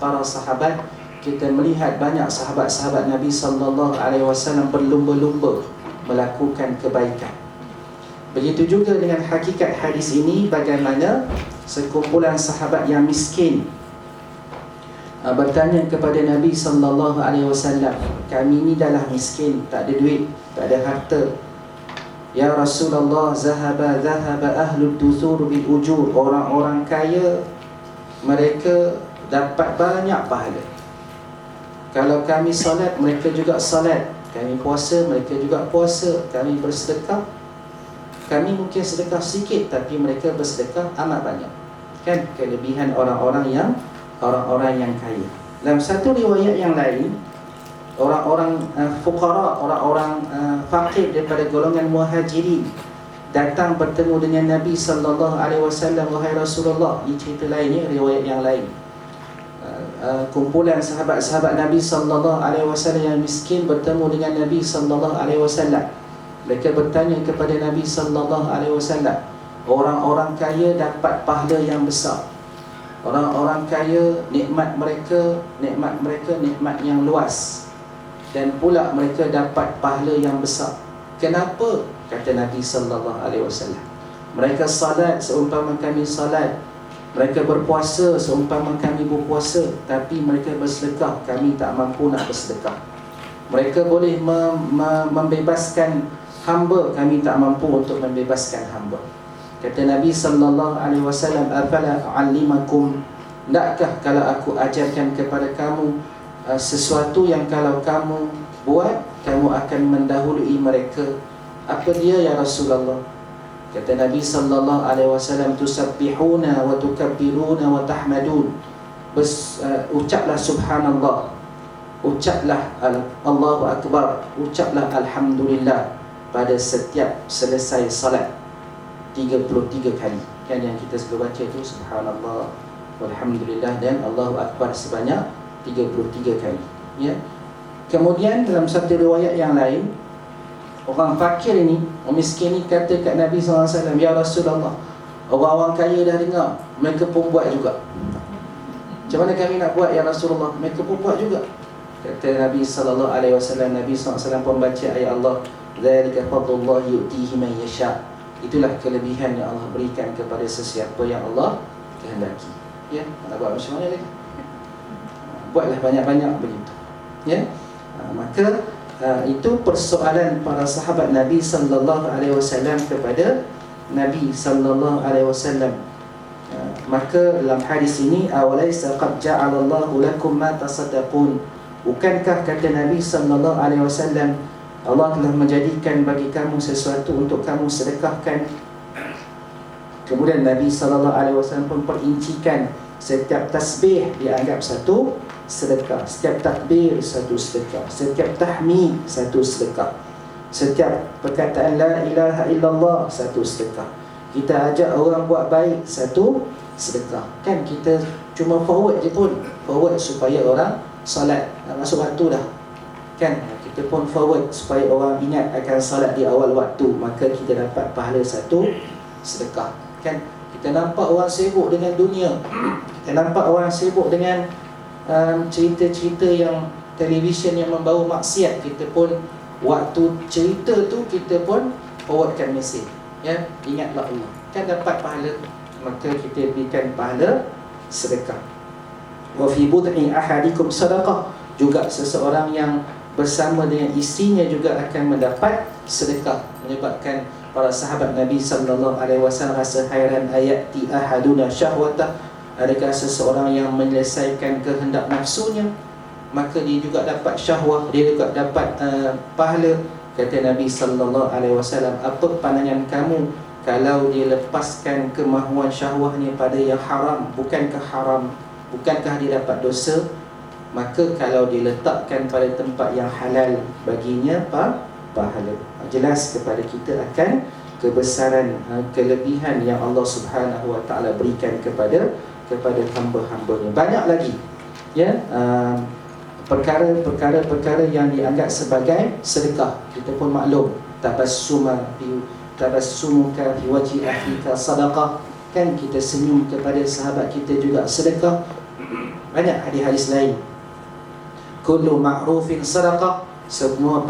para sahabat, kita melihat banyak sahabat-sahabat Nabi sallallahu alaihi wasallam berlumba-lumba melakukan kebaikan. Begitu juga dengan hakikat hadis ini, bagaimana sekumpulan sahabat yang miskin bertanya kepada Nabi sallallahu alaihi wasallam, kami ni dah miskin, tak ada duit, tak ada harta. Ya Rasulullah, zahaba ahlud dusur bil ujur. Orang-orang kaya mereka dapat banyak pahala. Kalau kami salat, mereka juga salat. Kami puasa, mereka juga puasa. Kami bersedekah, kami mungkin sedekah sikit, tapi mereka bersedekah amat banyak. Kan kelebihan orang-orang yang kaya. Dalam satu riwayat yang lain, orang-orang fuqara, orang-orang fakir daripada golongan muhajirin datang bertemu dengan Nabi sallallahu alaihi wasallam, wahai Rasulullah. Ini cerita lainnya, riwayat yang lain. Kumpulan sahabat-sahabat Nabi sallallahu alaihi wasallam yang miskin bertemu dengan Nabi sallallahu alaihi wasallam. Mereka bertanya kepada Nabi sallallahu alaihi wasallam, orang-orang kaya dapat pahala yang besar. Orang-orang kaya, nikmat mereka nikmat yang luas, dan pula mereka dapat pahala yang besar. Kenapa? Kata Nabi sallallahu alaihi wasallam, mereka salat seumpama kami salat, mereka berpuasa seumpama kami berpuasa, tapi mereka bersedekah, kami tak mampu nak bersedekah. Mereka boleh membebaskan hamba, kami tak mampu untuk membebaskan hamba. Kata Nabi sallallahu alaihi wasallam, afala a'allimakum, nakkah kalau aku ajarkan kepada kamu sesuatu yang kalau kamu buat, kamu akan mendahului mereka. Apa dia ya Rasulullah? Kata Nabi sallallahu alaihi wasallam, tusabbihuna wa tukabbiruna wa tahmadun. Ucaplah subhanallah, ucaplah Allahu akbar, ucaplah alhamdulillah pada setiap selesai salat 33 kali. Kan yang kita selalu baca tu, subhanallah walhamdulillah dan Allahu akbar sebanyak 33 kali, ya. Kemudian dalam satu riwayat yang lain, orang fakir ini, orang miskin ini kata kat Nabi SAW, ya Rasulullah, orang-orang kaya dah dengar, mereka pun buat juga. Macam mana kami nak buat ya Rasulullah? Mereka pun buat juga. Kata Nabi SAW, Nabi SAW pun baca ayat Allah, dzalika fadlullah yu'tihi man yasha. Itulah kelebihan yang Allah berikan kepada sesiapa yang Allah kehendaki. Ya, nak buat macam mana lagi? Buatlah banyak-banyak begitu. Ya. Maka itu persoalan para sahabat Nabi sallallahu alaihi wasallam kepada Nabi sallallahu alaihi wasallam. Maka dalam hadis ini, awalaysa qad ja'alallahu lakum ma tasaddaqun. Bukankah kata Nabi sallallahu alaihi wasallam, Allah telah menjadikan bagi kamu sesuatu untuk kamu sedekahkan. Kemudian Nabi sallallahu alaihi wasallam pun perincikan, setiap tasbih dianggap satu sedekah, setiap takbir satu sedekah, setiap tahmid satu sedekah, setiap perkataan la ilaha illallah satu sedekah. Kita ajak orang buat baik satu sedekah. Kan kita cuma forward je pun, forward supaya orang salat, nak masuk waktu dah. Kan kita pun forward supaya orang ingat akan salat di awal waktu, maka kita dapat pahala satu sedekah. Kan kita nampak orang sibuk dengan dunia, kita nampak orang sibuk dengan cerita-cerita yang televisyen yang membawa maksiat, kita pun waktu cerita tu kita pun forwardkan mesej, ya, ingatlah Allah, kan dapat pahala, maka kita berikan pahala sedekah. Wa fi bud'i ahadikum sadaqah, juga seseorang yang bersama dengan isterinya juga akan mendapat sedekah. Menyebabkan para sahabat Nabi sallallahu alaihi wasallam rasa hairan, ayati ahaduna syahwatah, adakah seseorang yang menyelesaikan kehendak nafsunya, maka dia juga dapat syahwah, dia juga dapat pahala. Kata Nabi sallallahu alaihi wasallam, apa pandangan kamu kalau dia lepaskan kemahuan syahwahnya pada yang haram? Bukankah dia dapat dosa? Maka kalau diletakkan pada tempat yang halal, baginya pahala. Jelas kepada kita akan kebesaran, kelebihan yang Allah Subhanahu wa taala berikan kepada hamba-hambanya. Banyak lagi, ya, perkara-perkara yang dianggap sebagai sedekah. Kita pun maklum, tabassumuka fi wajhi akhika sadaqah. Kan kita senyum kepada sahabat kita juga sedekah. Banyak hadis-hadis lain. Kullu ma'rufin sadaqah, semua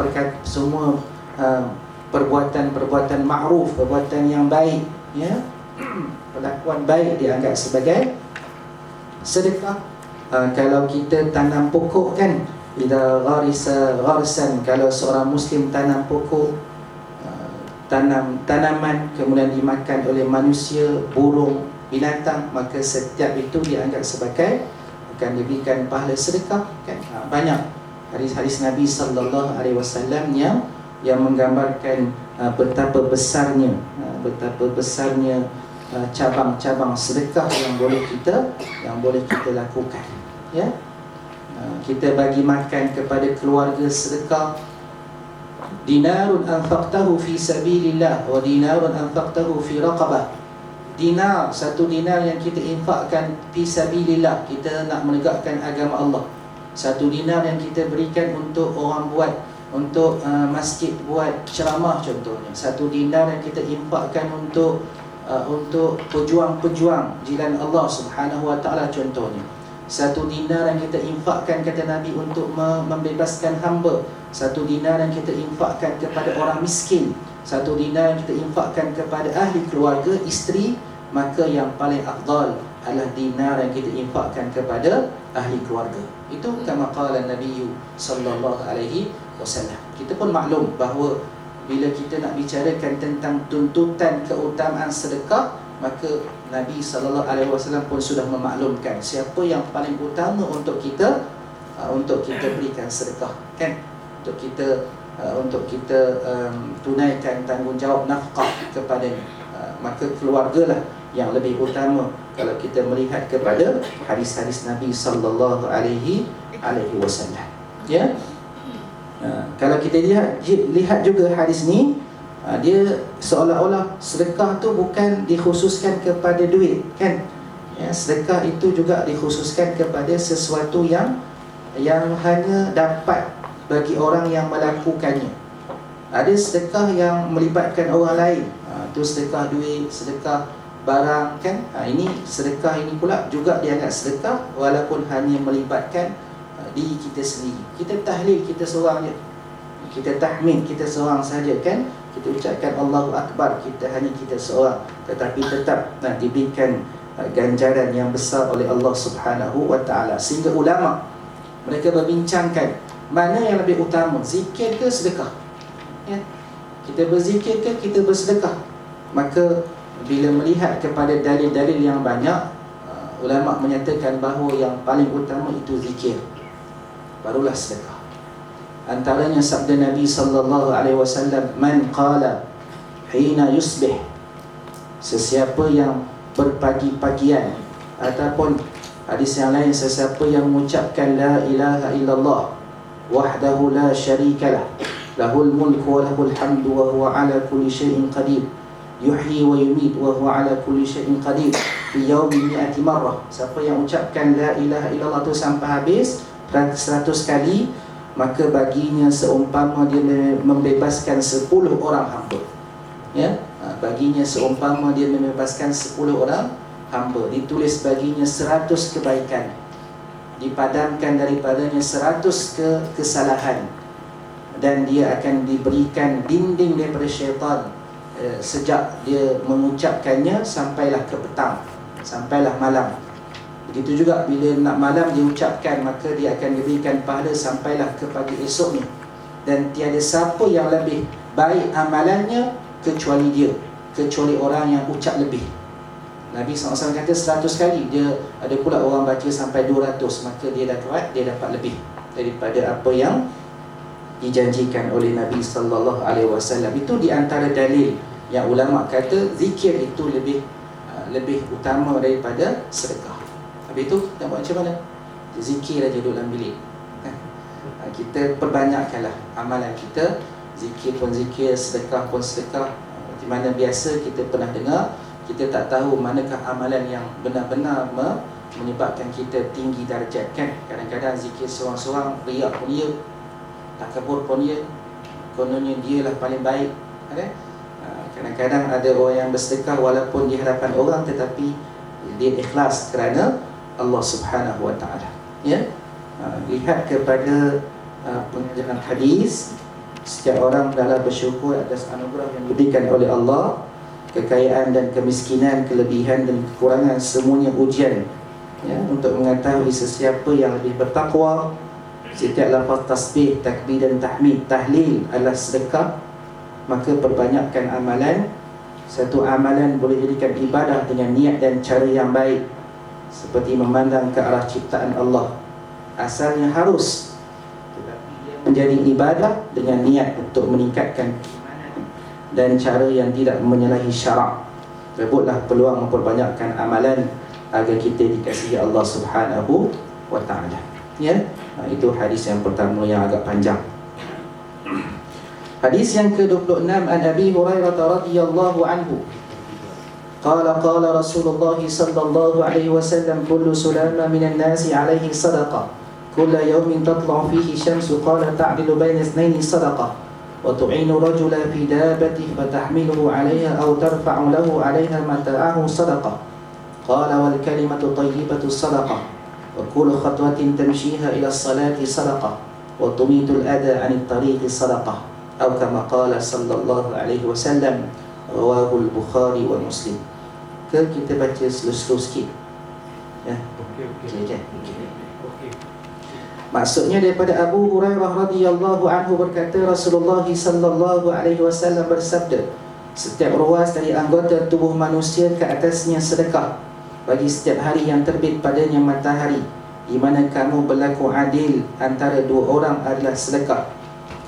perbuatan ma'ruf, perbuatan yang baik, ya, perlakuan baik dianggap sebagai sedekah. Kalau kita tanam pokok kan, idza gharisa gharsan, kalau seorang muslim tanam pokok, tanam tanaman kemudian dimakan oleh manusia, burung, binatang, maka setiap itu dianggap sebagai akan diberikan pahala sedekah kan. Banyak hadis-hadis Nabi sallallahu alaihi wasallam yang menggambarkan betapa besarnya cabang-cabang sedekah yang boleh kita lakukan, ya. Kita bagi makan kepada keluarga sedekah. Dinarun anfaqtahu fi sabilillah wa dinarun anfaqtahu fi raqabah. Dinar, satu dinar yang kita infakkan fi sabilillah, kita nak menegakkan agama Allah. Satu dinar yang kita berikan untuk orang buat, untuk masjid buat ceramah contohnya. Satu dinar yang kita infakkan untuk pejuang-pejuang jalan Allah Subhanahu wa taala contohnya. Satu dinar yang kita infakkan, kata Nabi, untuk membebaskan hamba. Satu dinar yang kita infakkan kepada orang miskin. Satu dinar yang kita infakkan kepada ahli keluarga, isteri. Maka yang paling afdal adalah dinar yang kita infakkan kepada ahli keluarga. Itu kama qala Nabi sallallahu alaihi wasallam. Kita pun maklum bahawa bila kita nak bicarakan tentang tuntutan keutamaan sedekah, maka Nabi sallallahu alaihi wasallam pun sudah memaklumkan siapa yang paling utama untuk kita berikan sedekah, kan? Untuk kita tunaikan tanggungjawab nafkah kepadanya. Maka keluargalah yang lebih utama kalau kita melihat kepada hadis-hadis Nabi sallallahu alaihi wasallam, ya. Kalau kita lihat juga hadis ni, dia seolah-olah sedekah tu bukan dikhususkan kepada duit, kan? Ya, sedekah itu juga dikhususkan kepada sesuatu yang hanya dapat bagi orang yang melakukannya. Ada sedekah yang melibatkan orang lain, tu sedekah duit, sedekah barang, kan? Ini sedekah ini pula juga dianggap sedekah walaupun hanya melibatkan diri kita sendiri. Kita tahlil kita seorang je, kita tahmid kita seorang saja, kan? Kita ucapkan Allahu Akbar, hanya kita seorang, tetapi tetap nak diberikan ganjaran yang besar oleh Allah Subhanahu wa taala. Sehingga ulama mereka berbincangkan mana yang lebih utama, zikir ke sedekah, ya? Kita berzikir ke kita bersedekah? Maka bila melihat kepada dalil-dalil yang banyak, ulama menyatakan bahawa yang paling utama itu zikir, barulah sedekah. Antaranya sabda Nabi sallallahu alaihi wasallam, man qala hina yusbih, sesiapa yang berpagi-pagian, ataupun hadis yang lain, sesiapa yang mengucapkan la ilaha illallah wahdahu la syarikalah, lahul mulku wa lahul hamdu wa huwa ala kulli syai'in qadir, yuhyi wa yumit wa huwa ala kulli syai'in qadir fi yawmi mi'ati marrah. Siapa yang ucapkan la ilaha illallah tu sampai habis 100 kali, maka baginya seumpama dia membebaskan 10 orang hamba, ya. Baginya seumpama dia membebaskan 10 orang hamba, ditulis baginya 100 kebaikan, dipadamkan daripadanya 100 kesalahan, dan dia akan diberikan dinding daripada syaitan sejak dia mengucapkannya sampailah ke petang, sampailah malam. Begitu juga bila nak malam dia ucapkan, maka dia akan diberikan pahala sampailah ke pagi esoknya. Dan tiada siapa yang lebih baik amalannya kecuali dia, kecuali orang yang ucap lebih. Nabi SAW kata 100 kali, dia ada pula orang baca sampai 200, maka dia dapat lebih daripada apa yang dijanjikan oleh Nabi sallallahu alaihi wasallam. Itu di antara dalil yang ulama kata zikir itu lebih utama daripada sedekah. Habis itu kita buat macam mana? Zikir aja duduk dalam bilik. Kita perbanyakkanlah amalan kita. Zikir pun zikir, sedekah pun sedekah. Di mana biasa kita pernah dengar, kita tak tahu manakah amalan yang benar-benar menyebabkan kita tinggi darjat, kan? Kadang-kadang zikir seorang-seorang, riak pun dia, takabur pun dia, kononnya dia lah paling baik, kan? Kadang-kadang ada orang yang bersedekah walaupun di hadapan orang, tetapi dia ikhlas kerana Allah Subhanahu wa taala. Ya. Lihat kepada pengajaran hadis, setiap orang adalah bersyukur atas anugerah yang diberikan oleh Allah. Kekayaan dan kemiskinan, kelebihan dan kekurangan, semuanya ujian, ya, untuk mengetahui sesiapa yang lebih bertakwa. Setiap lafaz tasbih, takbir dan tahmid, tahlil adalah sedekah. Maka perbanyakkan amalan. Satu amalan boleh jadikan ibadah dengan niat dan cara yang baik, seperti memandang ke arah ciptaan Allah. Asalnya harus, tetapi dia menjadi ibadah dengan niat untuk meningkatkan dan cara yang tidak menyalahi syarak. Rebutlah peluang memperbanyakkan amalan agar kita dikasihi Allah Subhanahu wa taala. Ya, itu hadis yang pertama yang agak panjang. Hadis yang ke-26, an Abi Hurairah radhiyallahu anhu. Qala Rasulullah sallallahu alaihi wasallam, kullu sulama minan nasi alaihi sadaqah, kullu yawmin tatla'u fihi syamsu, qala ta'dilu baina ithnaini sadaqah, وتعين رجل في دابته فتحمله عليها أو ترفع له عليها متاعه صدقة. قال والكلمة طيبة الصدقة، وكل خطوة تمشيها إلى الصلاة صدقة، وتميت الأذى عن الطريق صدقة، أو كما قال صلى الله عليه وسلم. رواه البخاري ومسلم. Kita baca slow sikit, ya. Okay. Maksudnya daripada Abu Hurairah radhiyallahu anhu berkata, Rasulullah sallallahu alaihi wasallam bersabda, setiap ruas dari anggota tubuh manusia ke atasnya sedekah bagi setiap hari yang terbit padanya matahari, di mana kamu berlaku adil antara dua orang adalah sedekah.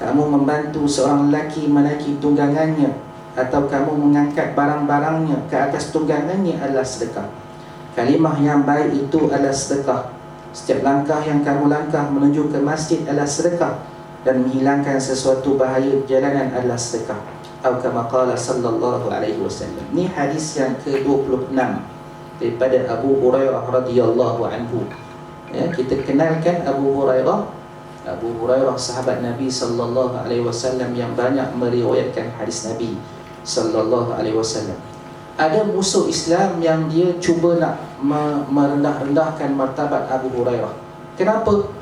Kamu membantu seorang lelaki menaiki tunggangannya, atau kamu mengangkat barang-barangnya ke atas tunggangannya adalah sedekah. Kalimah yang baik itu adalah sedekah. Setiap langkah yang kamu langkah menuju ke masjid adalah sedekah, dan menghilangkan sesuatu bahaya perjalanan adalah sedekah. Atau kama qala sallallahu alaihi wasallam. Ini hadis yang ke-26 daripada Abu Hurairah radhiyallahu anhu. Ya, kita kenalkan Abu Hurairah. Abu Hurairah sahabat Nabi sallallahu alaihi wasallam yang banyak meriwayatkan hadis Nabi sallallahu alaihi wasallam. Ada musuh Islam yang dia cuba nak merendah-rendahkan martabat Abu Hurairah. Kenapa?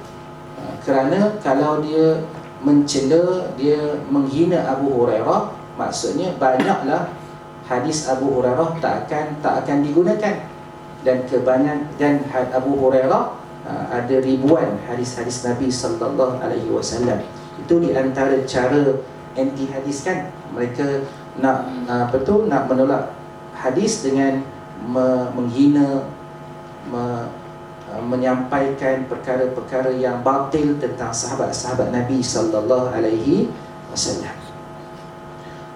Kerana kalau dia mencela, dia menghina Abu Hurairah, maksudnya banyaklah hadis Abu Hurairah tak akan digunakan. Dan kebanyakan Abu Hurairah ada ribuan hadis-hadis Nabi sallallahu alaihi wasallam. Itu di antara cara anti hadis kan. Mereka nak nak menolak hadis dengan menghina, menyampaikan perkara-perkara yang batil tentang sahabat-sahabat Nabi sallallahu alaihi wasallam.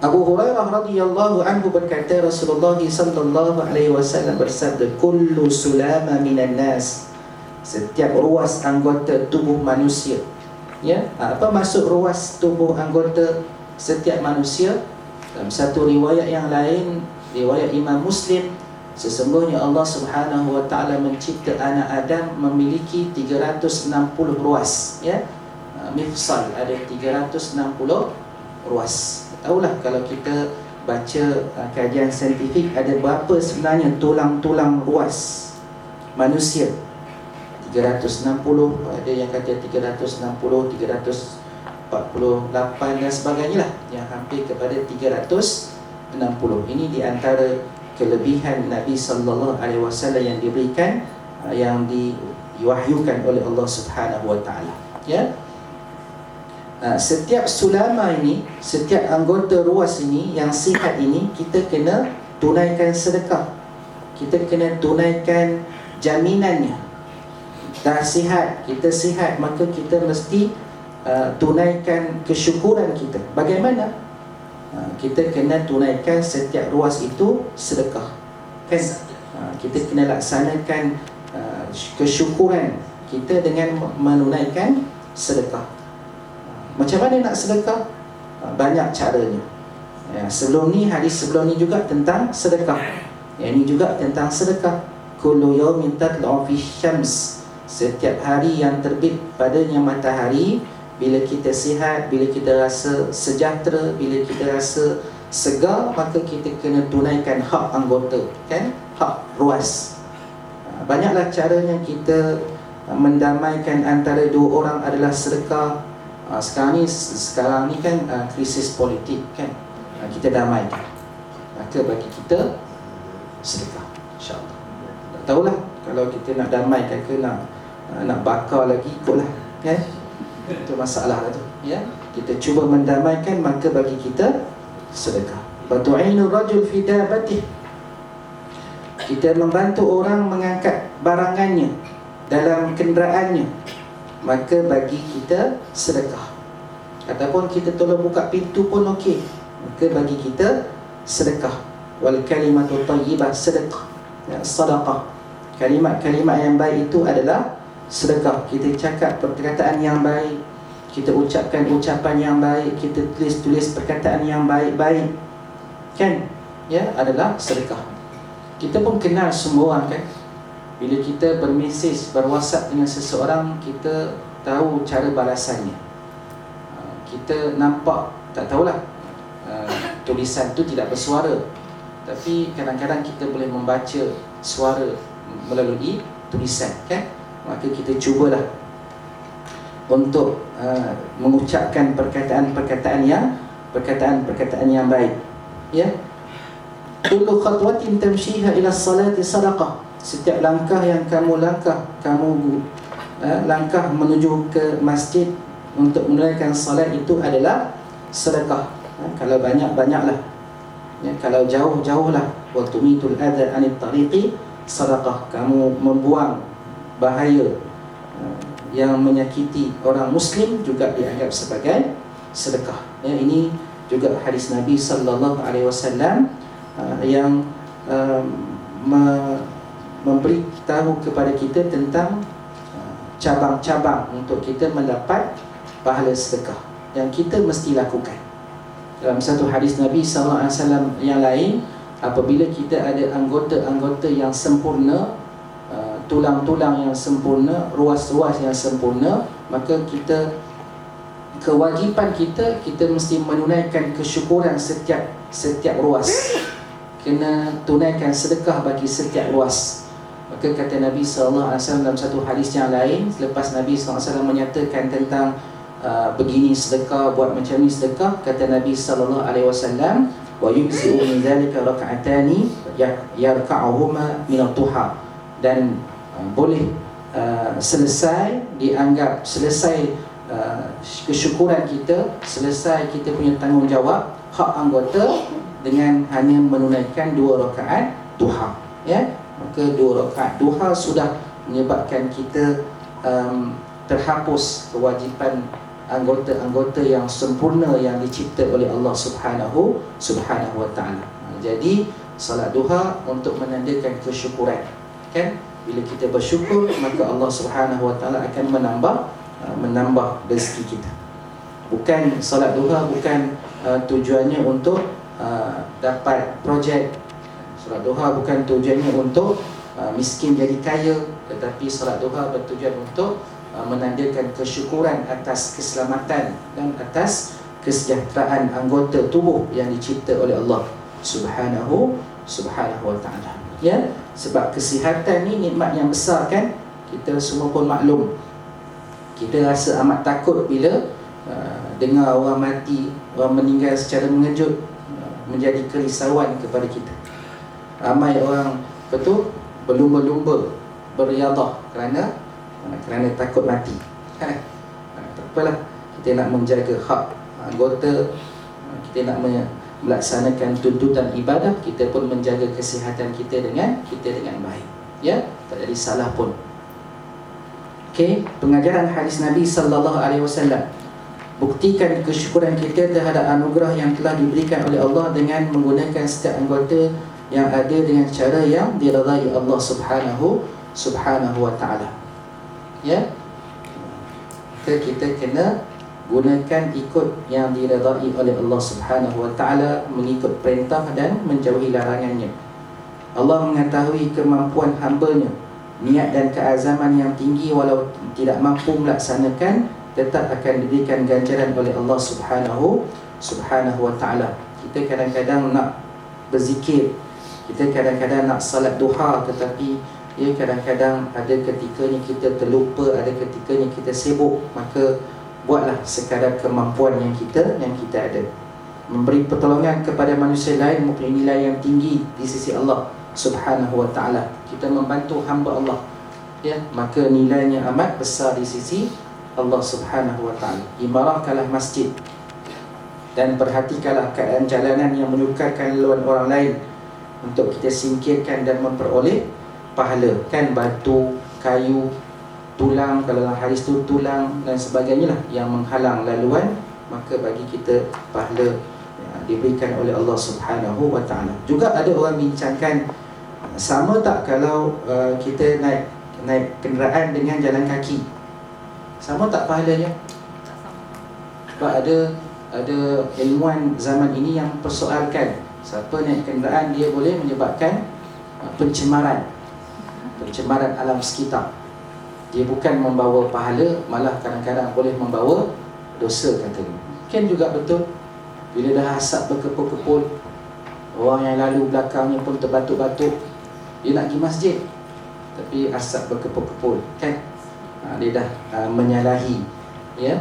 Abu Hurairah radhiyallahu anhu berkata, Rasulullah sallallahu alaihi wasallam bersabda, kullu sulama minan nas, setiap ruas anggota tubuh manusia. Ya, apa maksud ruas tubuh anggota setiap manusia? Dalam satu riwayat yang lain, riwayat Imam Muslim, sesungguhnya Allah Subhanahu wa taala mencipta anak Adam memiliki 360 ruas, ya. Mifsal ada 360 ruas. Tahulah kalau kita baca kajian saintifik, ada berapa sebenarnya tulang-tulang ruas manusia. 360, ada yang kata 360, 348 dan sebagainya lah, yang hampir kepada 360. Ini di antara kelebihan Nabi sallallahu alaihi wasallam yang diberikan, yang diwahyukan oleh Allah Subhanahu wa taala. Ya. Setiap sulama ini, setiap anggota ruas ini yang sihat ini, kita kena tunaikan sedekah. Kita kena tunaikan jaminannya. Dah sihat, kita sihat, maka kita mesti tunaikan kesyukuran kita. Bagaimana? Kita kena tunaikan setiap ruas itu sedekah, kan? Kita kena laksanakan kesyukuran kita dengan menunaikan sedekah. Macam mana nak sedekah? Banyak caranya. Sebelum ni, hadis sebelum ni juga tentang sedekah. Yang ini juga tentang sedekah. Kullu yawmin tatla'u fi syams, setiap hari yang terbit padanya matahari. Bila kita sihat, bila kita rasa sejahtera, bila kita rasa segar, maka kita kena tunaikan hak anggota, kan? Hak ruas. banyaklah caranya kita mendamaikan antara dua orang adalah sedekah. Sekarang ni kan krisis politik kan, kita damaikan, maka bagi kita sedekah, insya-Allah. Tak tahulah kalau kita nak damaikan ke nak bakar lagi, ikutlah kan, itu masalah lah tu ya. Kita cuba mendamaikan, maka bagi kita sedekah. Batu'inu rajul fi dabatih, kita membantu orang mengangkat barangannya dalam kenderaannya, maka bagi kita sedekah. Ataupun kita tolong buka pintu pun okey, maka bagi kita sedekah. Wal kalimatu thayyibah sedekah, ya, sedekah. Kalimat-kalimat yang baik itu adalah sedekah. Kita cakap perkataan yang baik, kita ucapkan ucapan yang baik, kita tulis perkataan yang baik-baik kan, ya, adalah sedekah. Kita pun kenal semua orang kan. Bila kita bermesej, berwhatsapp dengan seseorang, kita tahu cara balasannya. Kita nampak, tak tahulah, tulisan tu tidak bersuara, tapi kadang-kadang kita boleh membaca suara melalui tulisan kan. Maka kita cubalah untuk mengucapkan perkataan-perkataan yang baik ya. Kullu khatwatin tamshiha ila salati sadaqah, setiap langkah yang kamu langkah menuju ke masjid untuk menunaikan salat itu adalah sedekah. Kalau banyak-banyaklah ya, kalau jauh-jauhlah. Wa tumitul adha anit tariqi sedekah, kamu membuang bahaya yang menyakiti orang muslim juga dianggap sebagai sedekah ya. Ini juga hadis Nabi sallallahu alaihi wasallam yang memberitahu kepada kita tentang cabang-cabang untuk kita mendapat pahala sedekah yang kita mesti lakukan. Dalam satu hadis Nabi sallallahu alaihi wasallam yang lain, apabila kita ada anggota-anggota yang sempurna, tulang-tulang yang sempurna, ruas-ruas yang sempurna, maka kewajipan kita mesti menunaikan kesyukuran setiap ruas. Kena tunaikan sedekah bagi setiap ruas. Maka kata Nabi sallallahu alaihi wasallam dalam satu hadis yang lain, selepas Nabi sallallahu alaihi wasallam menyatakan tentang begini sedekah, buat macam ni sedekah, kata Nabi sallallahu alaihi wasallam, wa yujzi'u min dhalika rak'atani yarka'uhuma min ad-duha, dan boleh dianggap selesai kesyukuran kita, selesai kita punya tanggungjawab hak anggota dengan hanya menunaikan 2 rakaat duha ya. Maka 2 rakaat duha sudah menyebabkan kita terhapus kewajipan anggota-anggota yang sempurna yang dicipta oleh Allah Subhanahu wa taala. Jadi salat duha untuk menandakan kesyukuran kan. Bila kita bersyukur, maka Allah Subhanahu wa taala akan menambah rezeki kita. Bukan salat duha bukan tujuannya untuk dapat projek. Salat duha bukan tujuannya untuk miskin jadi kaya, tetapi salat duha bertujuan untuk menandakan kesyukuran atas keselamatan dan atas kesejahteraan anggota tubuh yang dicipta oleh Allah Subhanahu wa taala. Ya, sebab kesihatan ni nikmat yang besar kan. Kita semua pun maklum. Kita rasa amat takut bila dengar orang mati, orang meninggal secara mengejut, menjadi kerisauan kepada kita. Ramai orang berlumba-lumba beriadah kerana takut mati. Tak apalah, kita nak menjaga hak anggota, kita nak melaksanakan tuntutan ibadah, kita pun menjaga kesihatan kita dengan baik ya, tak jadi salah pun. Okey, pengajaran hadis Nabi sallallahu alaihi wasallam, buktikan kesyukuran kita terhadap anugerah yang telah diberikan oleh Allah dengan menggunakan setiap anggota yang ada dengan cara yang diridai Allah Subhanahu wa taala ya. Kita kena gunakan ikut yang diridai oleh Allah Subhanahu wa taala, mengikut perintah dan menjauhi larangannya. Allah mengetahui kemampuan hamba-Nya, niat dan keazaman yang tinggi, walau tidak mampu melaksanakan tetap akan diberikan ganjaran oleh Allah Subhanahu wa taala. Kita kadang-kadang nak berzikir, kita kadang-kadang nak salat duha, tetapi Ya, kadang-kadang ada ketikanya kita terlupa, ada ketikanya kita sibuk, maka buatlah sekadar kemampuan yang kita ada. Memberi pertolongan kepada manusia lain mempunyai nilai yang tinggi di sisi Allah Subhanahu wa taala. Kita membantu hamba Allah, ya, maka nilainya amat besar di sisi Allah Subhanahu wa taala. Imarahkanlah masjid dan perhatikanlah keadaan jalanan yang menyukarkan laluan orang lain untuk kita singkirkan dan memperoleh pahala. Kan batu, kayu, tulang, kalau dalam hadis tu tulang dan sebagainya lah yang menghalang laluan, maka bagi kita pahala diberikan oleh Allah Subhanahu wa taala. Juga ada orang bincangkan, sama tak kalau kita naik kenderaan dengan jalan kaki? Sama tak pahalanya? Sebab ada ilmuwan zaman ini yang persoalkan, siapa naik kenderaan dia boleh menyebabkan pencemaran alam sekitar. Dia bukan membawa pahala, malah kadang-kadang boleh membawa dosa katanya. Kan juga betul, bila dah asap berkepul-kepul, orang yang lalu belakangnya pun terbatuk-batuk, dia nak pergi masjid tapi asap berkepul-kepul, kan? Dia dah menyalahi, ya,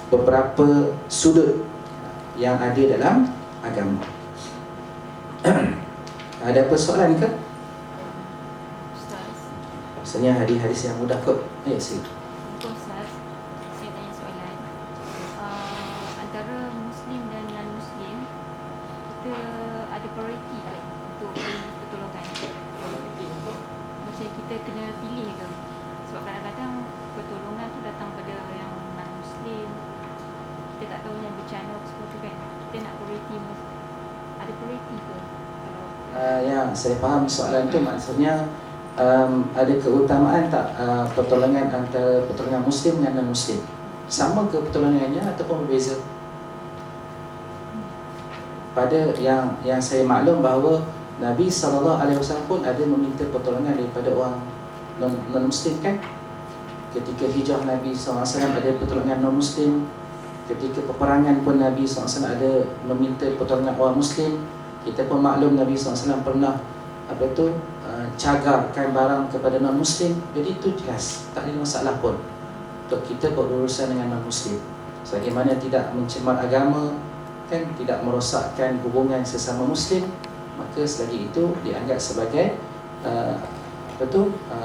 beberapa sudut yang ada dalam agama. Ada persoalan ke? Maksudnya hadis-hadis yang mudah kot. Ya, sila. Ustaz, saya tanya soalan. Antara Muslim dan non-Muslim, kita ada prioriti ke untuk beri pertolongan? Macam kita kena pilih ke? Sebab kadang-kadang pertolongan tu datang pada yang non-Muslim, kita tak tahu yang bencana apa semua tu kan. Kita nak prioriti, ada prioriti ke? Ya, saya faham soalan tu. Maksudnya ada keutamaan tak pertolongan antara pertolongan Muslim dengan non-Muslim? Sama ke pertolongannya ataupun berbeza? Pada yang saya maklum bahawa Nabi SAW pun ada meminta pertolongan daripada orang non-Muslim, kan? Ketika hijrah Nabi SAW ada pertolongan non-Muslim. Ketika peperangan pun Nabi SAW ada meminta pertolongan orang Muslim. Kita pun maklum Nabi SAW pernah cagarkan barang kepada non-Muslim. Jadi itu jelas, tak ada masalah pun untuk kita berurusan dengan non-Muslim. Sebagaimana tidak mencemar agama, kan, tidak merosakkan hubungan sesama Muslim, maka selagi itu dianggap sebagai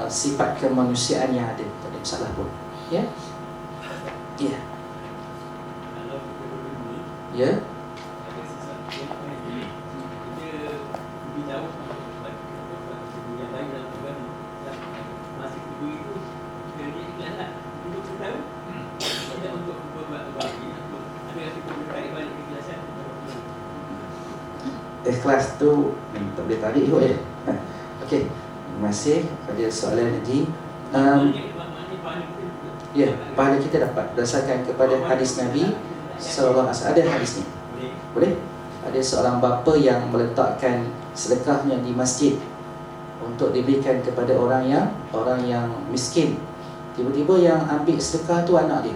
sifat kemanusiaan yang ada, tak ada masalah pun. Ya, ya, ya. Ikhlas tu tak boleh tarik kot, ya. Okey, terima kasih pada soalan lagi. Ya, pahala kita dapat berdasarkan kepada hadis Nabi sallallahu alaihi wasallam. Ada hadis ni, boleh? Ada seorang bapa yang meletakkan sedekahnya di masjid untuk diberikan kepada orang yang miskin. Tiba-tiba yang ambil sedekah tu anak dia,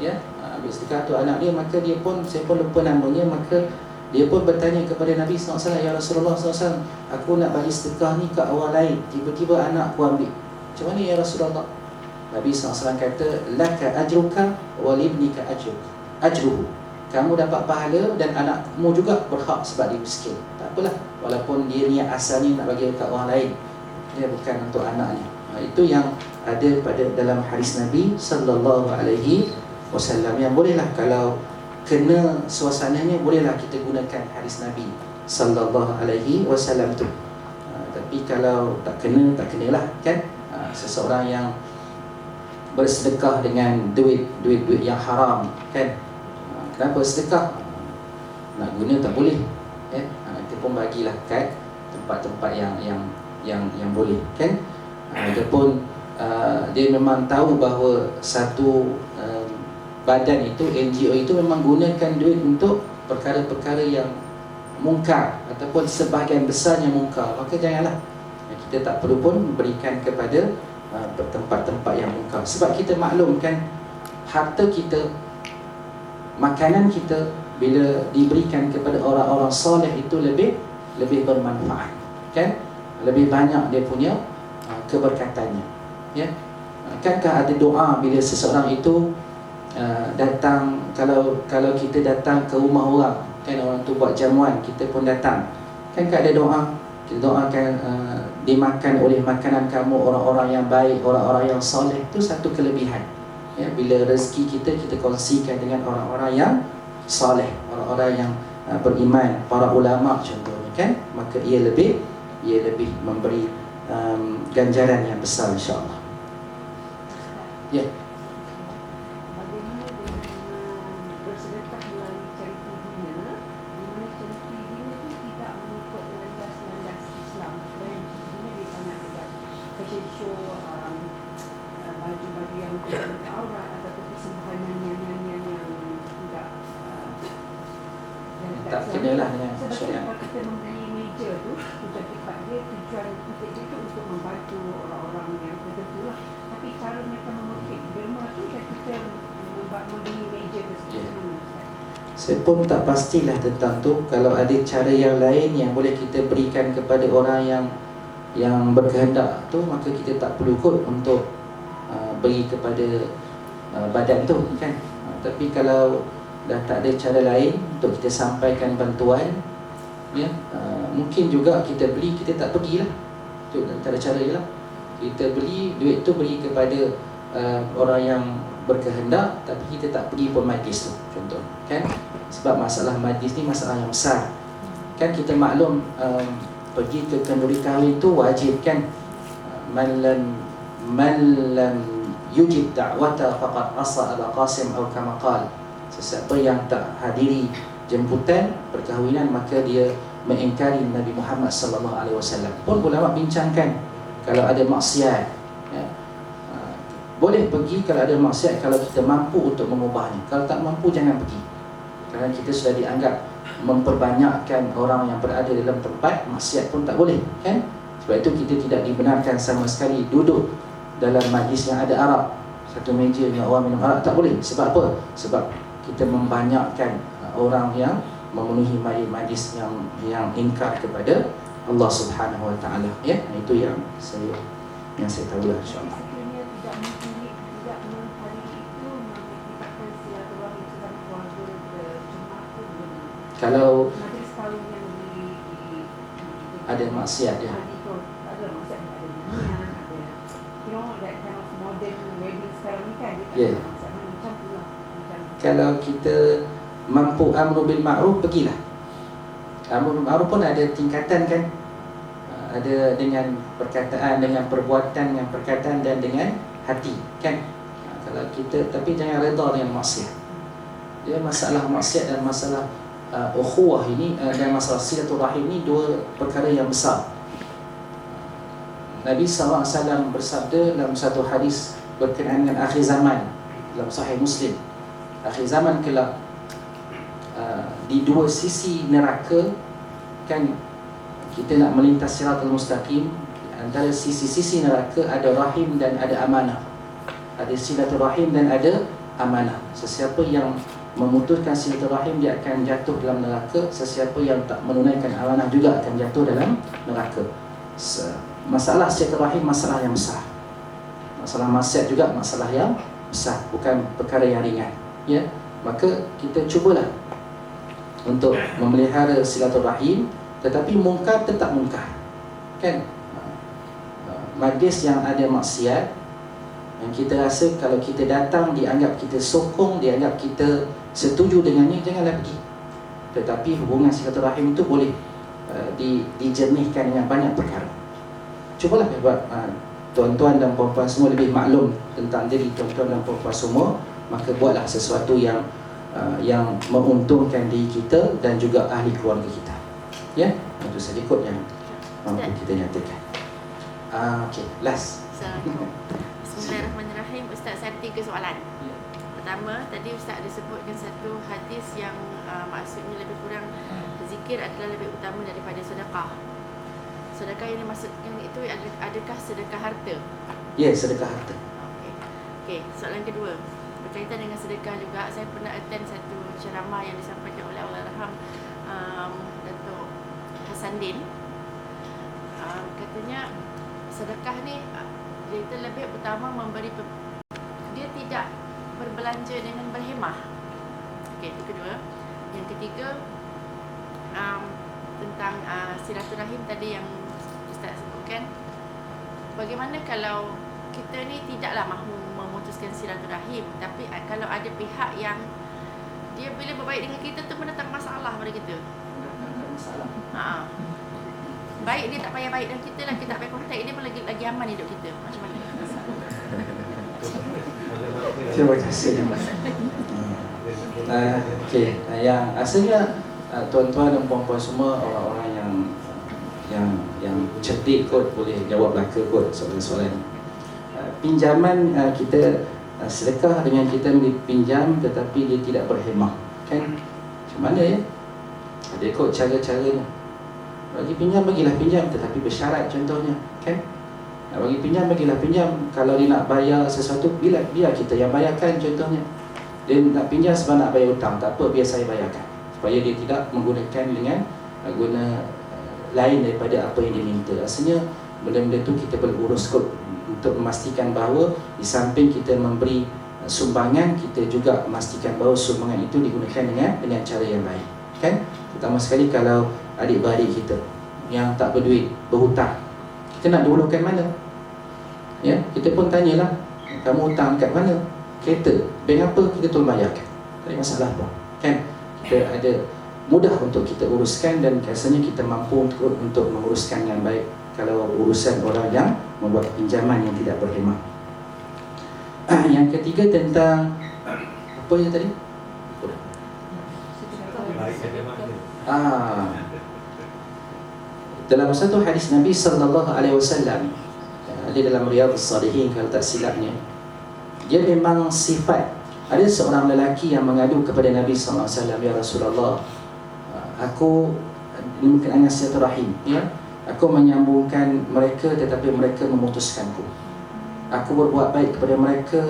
ya, ambil sedekah tu anak dia. Maka dia pun, saya pun lupa namanya, maka dia pun bertanya kepada Nabi SAW, "Ya Rasulullah SAW, aku nak bagi sedekah ni ke orang lain, tiba-tiba anak aku ambil. Macam mana ya Rasulullah?" Nabi SAW kata, "Laka ajruka walibnika ajruhu." Kamu dapat pahala dan anakmu juga berhak sebab dia miskin. Tak apalah, walaupun dia niat asalnya nak bagi dekat orang lain, dia bukan untuk anaknya. Itu yang ada pada dalam hadis Nabi sallallahu alaihi wasallam. Yang bolehlah kalau kena suasananya, bolehlah kita gunakan hadis Nabi sallallahu alaihi wasallam tu. Tapi kalau tak kenalah, kan? Seseorang yang bersedekah dengan duit yang haram, kan? Kenapa sedekah? Nak guna tak boleh, ya? Kita pun bagilah kat tempat-tempat yang boleh, kan? Ataupun dia memang tahu bahawa satu badan itu, NGO itu memang gunakan duit untuk perkara-perkara yang mungkar ataupun sebahagian besarnya mungkar, maka janganlah. Kita tak perlu pun berikan kepada tempat-tempat yang mungkar. Sebab kita maklum, kan, harta kita, makanan kita bila diberikan kepada orang-orang soleh itu lebih bermanfaat, kan? lebih banyak dia punya keberkatannya. Ya, akankah ada doa bila seseorang itu datang, kalau kita datang ke rumah orang, kan orang tu buat jamuan, kita pun datang, akankah ada doa? Kita doakan dimakan oleh makanan kamu orang-orang yang baik, orang-orang yang soleh. Itu satu kelebihan. Ya, bila rezeki kita kongsikan dengan orang-orang yang soleh, orang-orang yang beriman, para ulama contohnya, kan, maka ia lebih memberi ganjaran yang besar, insya-Allah. Ya. Bagaimana dengan bersedekah melalui charity dinner, di mana charity dinner itu tidak mengikut landas-landas Islam. Dan dinner dia banyak dekat fashion show, baju-baju yang untuk aurat ataupun persembahan nyanyian-nyanyian yang tidak yang Tak kenalah dengan sebab syariat. kalau kita membeli meja tu, tujuan tempat dia, tujuan kita itu untuk membantu orang-orang yang tertentu lah. Tapi cara mereka memetik derma tu dan kita membeli meja tersebut. Ya. Macam mana, Ustaz? Saya pun tak pastilah tentang tu. Kalau ada cara yang lain yang boleh kita berikan kepada orang yang berkehendak tu, maka kita tak perlu kot untuk beri kepada badan tu, kan. Tapi kalau dah tak ada cara lain untuk kita sampaikan bantuan, ya, mungkin juga kita beli, kita tak pergilah. Tu antara cara je lah. Kita beli, duit tu beri kepada orang yang berkehendak, tapi kita tak pergi pun majlis tu, contoh, kan. Sebab masalah majlis ni masalah yang besar. Kan kita maklum, pergi ke kenduri kahwin tu wajib, kan. Man lam yujib da'wata faqad asa Aba Qasim atau kama qala. Sesiapa yang tak hadiri jemputan perkahwinan, maka dia mengingkari Nabi Muhammad sallallahu alaihi wasallam. Pun ulama bincangkan, kalau ada maksiat, ya, boleh pergi kalau ada maksiat, kalau kita mampu untuk mengubahnya. Kalau tak mampu, jangan pergi. Kerana kita sudah dianggap memperbanyakkan orang yang berada dalam tempat maksiat pun tak boleh, kan. Sebab itu kita tidak dibenarkan sama sekali duduk dalam majlis yang ada arak, satu meja yang orang minum arak, tak boleh. Sebab apa? Sebab kita membanyakkan orang yang memenuhi majlis yang ingkar kepada Allah Subhanahu Wa Taala. Ya, itu yang saya tahu lah, insya-Allah. Sekiranya tidak memilih, tidak menghadiri itu, mengakibatkan silaturahmi dalam keluarga berjemaah tu bagaimana? Kalau Majlis kahwin yang ada maksiat, ya. ada maksiat, ada nyanyian, ada that kind of modern wedding sekarang ni, kan, dia tak Yeah. ada maksiat macam tu lah. Kalau kita mampu amru bil ma'ruf, pergilah. Amru bil ma'ruf pun ada tingkatan, kan. Ada dengan perkataan, dengan perbuatan, dengan perkataan dan dengan hati, kan. Kalau kita, tapi jangan redha dengan maksiat. Dia masalah maksiat dan masalah ukhuwah ini dan masalah silaturahim ini dua perkara yang besar. Nabi SAW bersabda dalam satu hadis berkenaan dengan akhir zaman dalam Sahih Muslim. Akhir zaman kelak, di dua sisi neraka, kan, kita nak melintas siratal mustaqim. Antara sisi-sisi neraka ada rahim dan ada amanah, ada silaturahim dan ada amanah. Sesiapa yang memutuskan silaturahim, dia akan jatuh dalam neraka. Sesiapa yang tak menunaikan amanah juga akan jatuh dalam neraka. Masalah silaturahim masalah yang besar. Masalah maksiat juga masalah yang besar, bukan perkara yang ringan, ya. Maka kita cubalah untuk memelihara silaturahim, tetapi mungkar tetap mungkar, kan. Majlis yang ada maksiat, yang kita rasa kalau kita datang dianggap kita sokong, dianggap kita setuju dengannya, janganlah pergi. Tetapi hubungan silaturahim itu boleh dijernihkan dengan banyak perkara. Cubalah buat, tuan-tuan dan puan-puan semua lebih maklum tentang diri tuan-tuan dan puan-puan semua, maka buatlah sesuatu yang menguntungkan diri kita dan juga ahli keluarga kita. Ya, itu saja kot yang mampu kita nyatakan. Okey, last. Assalamualaikum. Bismillahirrahmanirrahim. Ustaz, saya ada 3 soalan. Ya. Pertama, tadi Ustaz ada sebutkan satu hadis yang maksudnya lebih kurang zikir adalah lebih utama daripada sedekah. Sedekah yang dimaksudkan itu adakah sedekah harta? Ya, sedekah harta. Okey, soalan kedua berkaitan dengan sedekah juga. Saya pernah attend satu ceramah yang disampaikan oleh Allahyarham Datuk Hasan Din. katanya sedekah ni dia lebih utama memberi dia tidak berbelanja dengan berhemah. Okey, itu kedua. Yang ketiga, tentang silaturahim tadi yang Ustaz sebutkan. Bagaimana kalau kita ni tidaklah mahu memutuskan silaturahim, tapi kalau ada pihak yang dia bila berbaik dengan kita tu mendatang masalah pada kita. Masalah. Baik dia tak payah baik dengan kita lah, kita tak payah kontak dia pun lagi aman hidup kita. Macam mana? Terima kasih. Okey, yang asalnya tuan-tuan dan puan-puan semua orang-orang yang cerdik kot boleh jawab belaka kot soalan-soalan ni. Pinjaman kita sedekah dengan kita pinjam tetapi dia tidak berhemah, kan? Macam mana ya? Ada kot cara-caranya. Bagi pinjam, bagilah pinjam tetapi bersyarat contohnya, kan? Nak bagi pinjam, bagilah pinjam. Kalau dia nak bayar sesuatu, biar kita yang bayarkan contohnya. Dia nak pinjam sebab nak bayar hutang, tak apa, biar saya bayarkan. Supaya dia tidak menggunakan dengan guna lain daripada apa yang dia minta. Asalnya benda-benda tu kita perlu urus kot untuk memastikan bahawa di samping kita memberi sumbangan, kita juga memastikan bahawa sumbangan itu digunakan dengan cara yang baik, kan? Pertama sekali kalau adik-beradik kita yang tak berduit, berhutang, kita nak dahulukan mana? Ya, kita pun tanyalah, kamu hutang kat mana? Kereta, bank apa, kita tolong bayarkan. Tak ada masalah pun, kan? Kita ada mudah untuk kita uruskan dan rasanya kita mampu untuk menguruskan dengan baik kalau urusan orang yang membuat pinjaman yang tidak berhemah. Yang ketiga tentang apa yang tadi? Dalam satu hadis Nabi sallallahu alaihi wasallam, ada dalam Riyadhus Shalihin kalau tak silapnya, dia memang sifat, ada seorang lelaki yang mengadu kepada Nabi sallallahu alaihi wasallam, ya Rasulullah, aku berkenaan silaturahim, ya, aku menyambungkan mereka tetapi mereka memutuskanku. Aku berbuat baik kepada mereka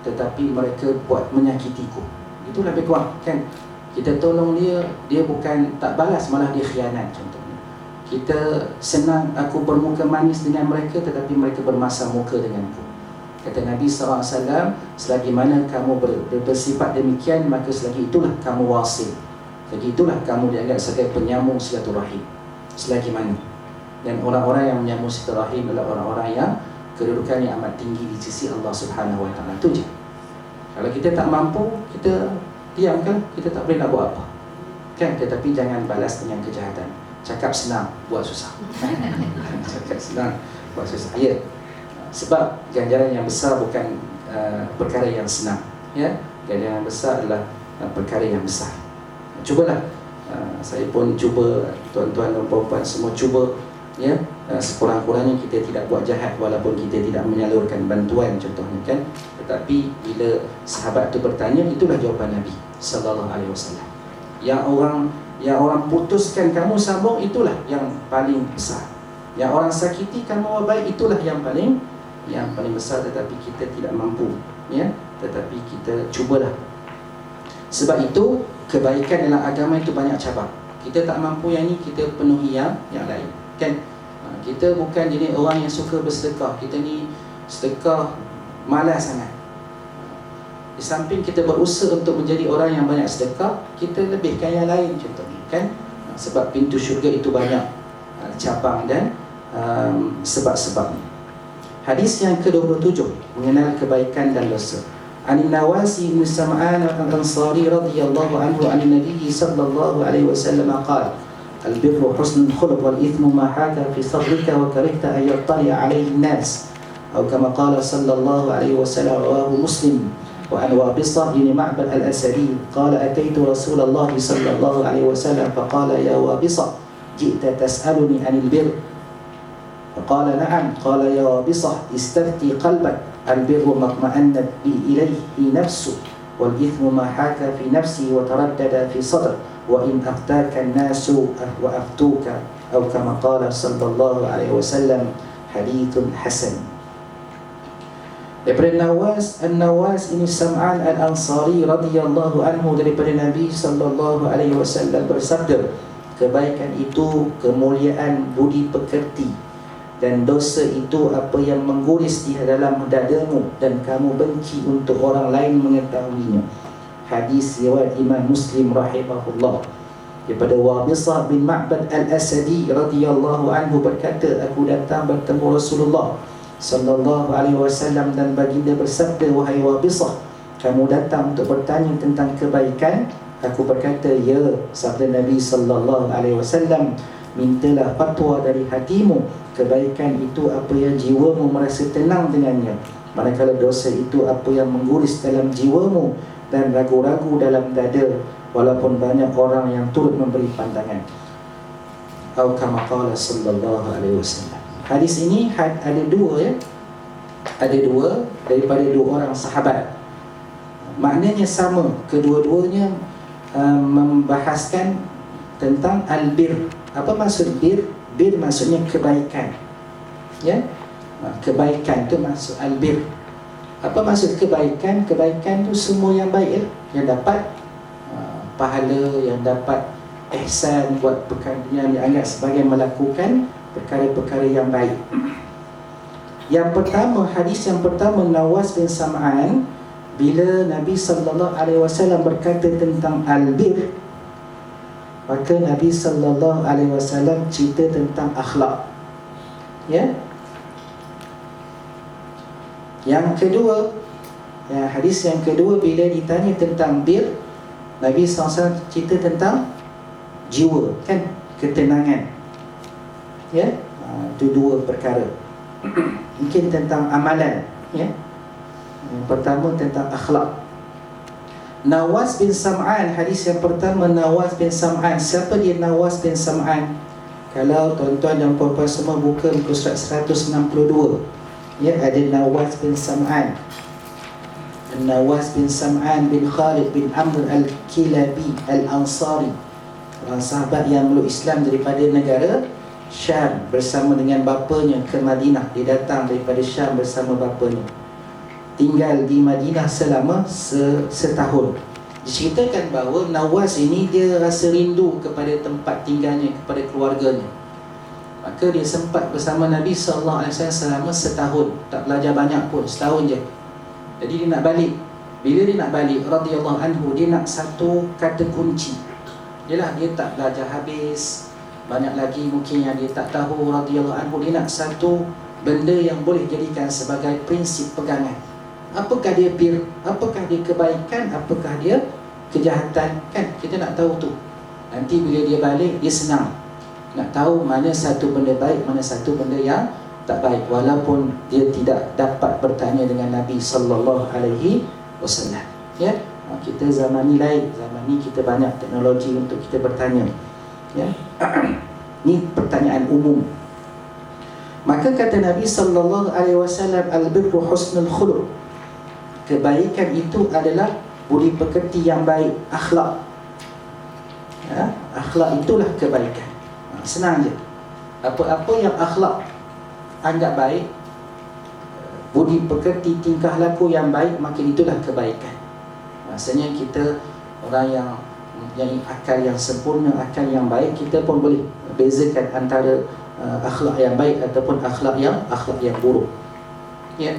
tetapi mereka buat menyakitiku. Itu lebih kurang, kan? Kita tolong dia, dia bukan tak balas, malah dia khianat contohnya. Kita senang, aku bermuka manis dengan mereka tetapi mereka bermasa muka denganku. Kata Nabi SAW, selagi mana kamu bersifat demikian, maka selagi itulah kamu wasil, selagi itulah kamu dianggap sebagai penyambung silaturahim. Selagi mana. Dan orang-orang yang menyambung silaturahim adalah orang-orang yang kedudukannya amat tinggi di sisi Allah Subhanahu Wa Taala. Itu je. Kalau kita tak mampu, kita diamkan, kita tak boleh nak buat apa, kan? Tetapi jangan balas dengan kejahatan. Cakap senang, buat susah. Cakap senang, buat susah. Ya. Sebab ganjaran yang besar bukan perkara yang senang, ya. Ganjaran yang besar adalah perkara yang besar. Cubalah. Saya pun cuba, tuan-tuan dan puan-puan semua cuba, ya. Sekurang-kurangnya kita tidak buat jahat walaupun kita tidak menyalurkan bantuan contohnya, kan? Tetapi bila sahabat itu bertanya, itulah jawapan Nabi sallallahu alaihi wasallam. Yang orang putuskan kamu sambung, itulah yang paling besar. Yang orang sakiti kamu baik, itulah yang paling besar. Tetapi kita tidak mampu, ya. Tetapi kita cubalah. Sebab itu kebaikan dalam agama itu banyak cabang. Kita tak mampu yang ini, kita penuhi yang lain, kan? Kita bukan jenis orang yang suka bersedekah. Kita ni sedekah malas sangat. Di samping kita berusaha untuk menjadi orang yang banyak sedekah, kita lebihkan yang lain contohnya, kan? Sebab pintu syurga itu banyak cabang dan sebab-sebabnya. Hadis yang ke-27 mengenal kebaikan dan dosa. An Nawasi bin Sam'an al-Ansari radhiyallahu anhu an Nabi sallallahu alaihi wasallam qala al-birru husnul khuluq wal ithmu ma haka fi sadrika wa karihta an yattali alaihi an-nas. Atau kama qala sallallahu alaihi wasallam, rawahu Muslim. وعن وابصة بن معبد الأسدي قال أتيت رسول الله صلى الله عليه وسلم فقال يا وابصة جئت تسألني عن البر؟ فقال نعم. قال يا وابصة استفتي قلبك، البر ما اطمأنت إليه نفسك، والإثم ما حاك في نفسي وتردد في صدر، وإن أفتاك الناس وأفتوك، أو كما قال صلى الله عليه وسلم حديث حسن. Daripada Nawas ini Sam'an al-Ansari radhiyallahu anhu, daripada Nabi sallallahu alaihi wasallam bersabda, kebaikan itu kemuliaan budi pekerti dan dosa itu apa yang mengguris di dalam dadamu dan kamu benci untuk orang lain mengetahuinya. Hadis riwayat Imam Muslim rahimahullah. Daripada Wabisah bin Ma'bad al-Asadi radhiyallahu anhu berkata, aku datang bertemu Rasulullah sallallahu alaihi wasallam dan baginda bersabda, wahai Wabisah, kamu datang untuk bertanya tentang kebaikan? Aku berkata, ya. Sabda Nabi sallallahu alaihi wasallam, mintalah fatwa dari hatimu. Kebaikan itu apa yang jiwamu merasa tenang dengannya, manakala dosa itu apa yang mengguris dalam jiwamu dan ragu-ragu dalam dada, walaupun banyak orang yang turut memberi pandangan. Atau kama qala sallallahu alaihi wasallam. Hadis ini ada dua, ya. Ada dua daripada dua orang sahabat. Maknanya sama, kedua-duanya membahaskan tentang al-bir. Apa maksud bir? Bir maksudnya kebaikan, ya. Kebaikan tu maksud al-bir. Apa maksud kebaikan? Kebaikan tu semua yang baik, ya. Yang dapat pahala, yang dapat ihsan, buat perkara yang dianggap sebagai melakukan perkara-perkara yang baik. Yang pertama, hadis yang pertama, Nawas bin Sam'an, bila Nabi sallallahu alaihi wasallam berkata tentang al-bir, maka Nabi sallallahu alaihi wasallam cerita tentang akhlak, ya. Yang kedua, hadis yang kedua, bila ditanya tentang bir, Nabi SAW cerita tentang jiwa, kan, ketenangan, ya. Itu dua perkara. Mungkin tentang amalan, ya. Yang pertama tentang akhlak. Nawas bin Sam'an, hadis yang pertama, Nawas bin Sam'an. Siapa dia Nawas bin Sam'an? Kalau tuan-tuan dan puan-puan semua buka muka surat 162, ya, ada Nawas bin Sam'an. Nawas bin Sam'an bin Khalid bin Amr al-Kilabi al-Ansari, orang sahabat yang meluk Islam daripada negara Syam bersama dengan bapanya ke Madinah. Dia datang daripada Syam bersama bapanya, tinggal di Madinah selama setahun. Diceritakan bahawa Nawas ini dia rasa rindu kepada tempat tinggalnya, kepada keluarganya. Maka dia sempat bersama Nabi SAW selama setahun. Tak belajar banyak pun, setahun je. Jadi dia nak balik. Bila dia nak balik, radhiyallahu anhu, dia nak satu kata kunci. Dia tak belajar habis. Banyak lagi mungkin yang dia tak tahu, radhiyallahu anhu. Dia nak satu benda yang boleh jadikan sebagai prinsip pegangan. Apakah dia bir? Apakah dia kebaikan? Apakah dia kejahatan? Kan kita nak tahu tu. Nanti bila dia balik, dia senang nak tahu mana satu benda baik, mana satu benda yang tak baik, walaupun dia tidak dapat bertanya dengan Nabi sallallahu alaihi wasallam, ya. Kita zaman ni lain. Zaman ni kita banyak teknologi untuk kita bertanya, ya. Ni pertanyaan umum. Maka kata Nabi sallallahu alaihi wasallam, al-birru husnul khuluq. Kebaikan itu adalah budi pekerti yang baik, akhlak, ya. Akhlak itulah kebaikan. Senang je. Apa-apa yang akhlak anggap baik, budi pekerti, tingkah laku yang baik, maka itulah kebaikan. Maksudnya kita orang yang akal yang sempurna, akal yang baik, kita pun boleh bezakan antara akhlak yang baik ataupun akhlak yang buruk, ya.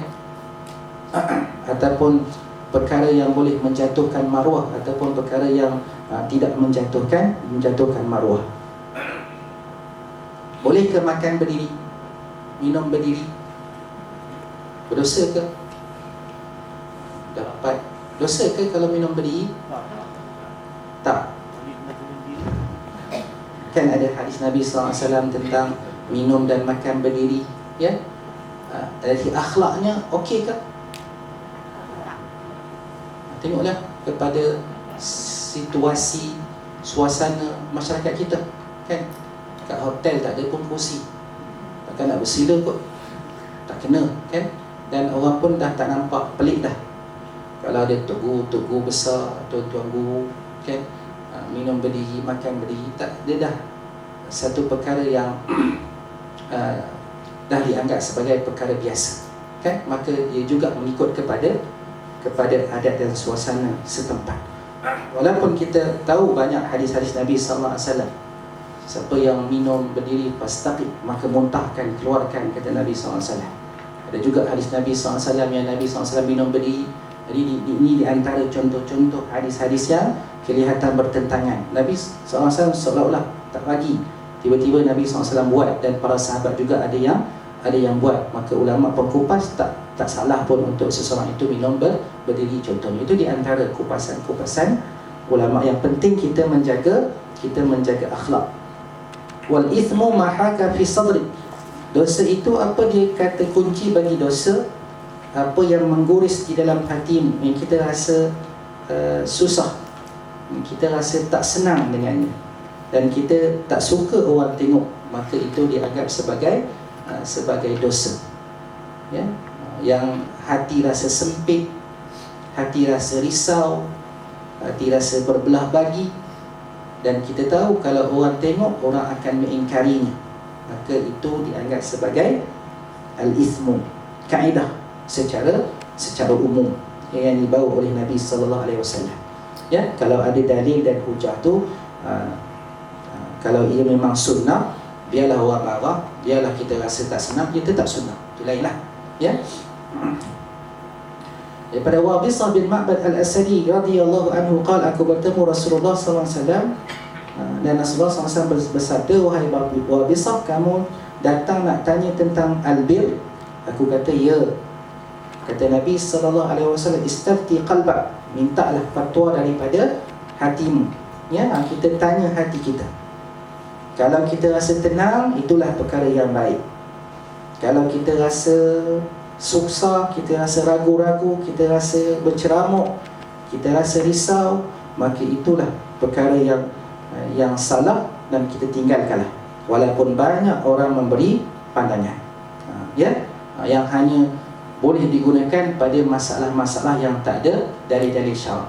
Ataupun perkara yang boleh menjatuhkan maruah ataupun perkara yang tidak menjatuhkan maruah. Boleh ke makan berdiri, minum berdiri? Berdosa ke? Dapat dosa ke kalau minum berdiri? Tak. Kan ada hadis Nabi SAW tentang minum dan makan berdiri, ya. Dari akhlaknya okey ke? Tengoklah kepada situasi, suasana masyarakat kita, kan. Kat hotel tak ada pun kursi, takkan nak bersila kot, tak kena, kan. Dan orang pun dah tak nampak pelik dah kalau ada tok guru besar atau tuan guru, kan, minum berdiri, makan berdiri. Tak, dia dah satu perkara yang dah dianggap sebagai perkara biasa, kan. Maka dia juga mengikut kepada adat dan suasana setempat. Walaupun kita tahu banyak hadis-hadis Nabi sallallahu alaihi wasallam Siapa yang minum berdiri fastaqim, maka muntahkan, keluarkan, kata Nabi SAW. Ada juga hadis Nabi SAW yang Nabi SAW minum berdiri. Jadi ini di antara contoh-contoh hadis-hadis yang kelihatan bertentangan. Nabi SAW seolah-olah tak bagi, tiba-tiba Nabi SAW buat, dan para sahabat juga ada yang buat. Maka ulama pengkupas tak salah pun untuk seseorang itu minum berdiri contohnya. Itu di antara kupasan-kupasan ulama yang penting kita menjaga akhlak. Wal ithmu ma haka fi sadri. Dosa itu apa dia kata kunci bagi dosa? Apa yang mengguris di dalam hatimu, yang kita rasa susah, yang kita rasa tak senang dengannya, dan kita tak suka orang tengok, maka itu dianggap sebagai dosa. Ya, yang hati rasa sempit, hati rasa risau, hati rasa berbelah bagi, dan kita tahu kalau orang tengok, orang akan mengingkarinya, maka itu dianggap sebagai al-ithmu. Kaedah secara umum yang dibawa oleh Nabi sallallahu alaihi wasallam. Ya, kalau ada dalil dan hujah tu, kalau ia memang sunnah, biarlah orang marah, biarlah kita rasa tak senang, kita tak sunnah, itu lainlah. Ya. Daripada Wabisah bin Ma'bad al-Asadi radhiyallahu anhu qala, aku bertemu Rasulullah sallallahu alaihi wasallam, dan Rasulullah sallallahu alaihi wasallam bersabda, wahai Wabisah, kamu datang nak tanya tentang albir? Aku kata ya. Kata Nabi SAW, istafti qalbak, mintalah fatwa daripada hatimu. Ya, kita tanya hati kita. Kalau kita rasa tenang, itulah perkara yang baik. Kalau kita rasa suksa, kita rasa ragu-ragu, kita rasa berceramuk, kita rasa risau, maka itulah perkara yang salah, dan kita tinggalkanlah, walaupun banyak orang memberi pandangan. Ya, yang hanya boleh digunakan pada masalah-masalah yang tak ada dari dalil syarak.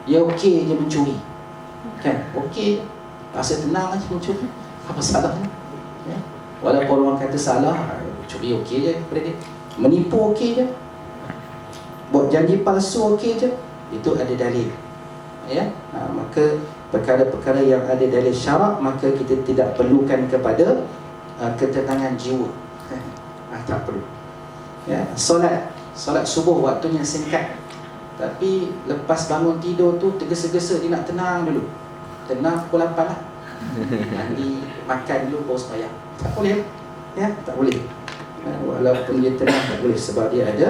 Dia okey je mencuri, kan? Okey, rasa tenang aja mencuri, apa salahnya? Ya? Walaupun orang kata salah, curi okey je pada dia. Menipu okey je, buat janji palsu okey je, itu ada dalil. Ya, maka perkara-perkara yang ada dalil syarak, maka kita tidak perlukan kepada ketenangan jiwa. Tak perlu. Ya, solat subuh waktunya singkat, tapi lepas bangun tidur tu tergesa-gesa dia nak tenang dulu. Tenang pukul 8 lah. Mandi, makan dulu baru sembahyang. Tak boleh. Ya, tak boleh. Walaupun dia tenang tak boleh, sebab dia ada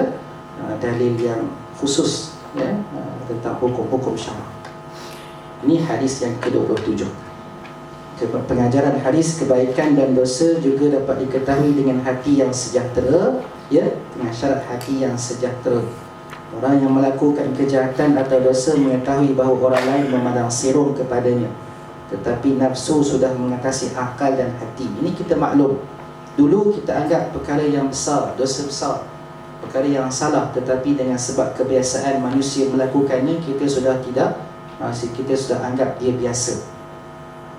dalil yang khusus, ya, tentang hukum-hukum syarak. Ini hadis yang ke-27. Pengajaran hadis, kebaikan dan dosa juga dapat diketahui dengan hati yang sejahtera, ya, dengan syarat hati yang sejahtera. Orang yang melakukan kejahatan atau dosa mengetahui bahawa orang lain memandang serong kepadanya, tetapi nafsu sudah mengatasi akal dan hati. Ini kita maklum. Dulu kita anggap perkara yang besar, dosa besar, perkara yang salah, tetapi dengan sebab kebiasaan manusia melakukannya, kita sudah anggap dia biasa.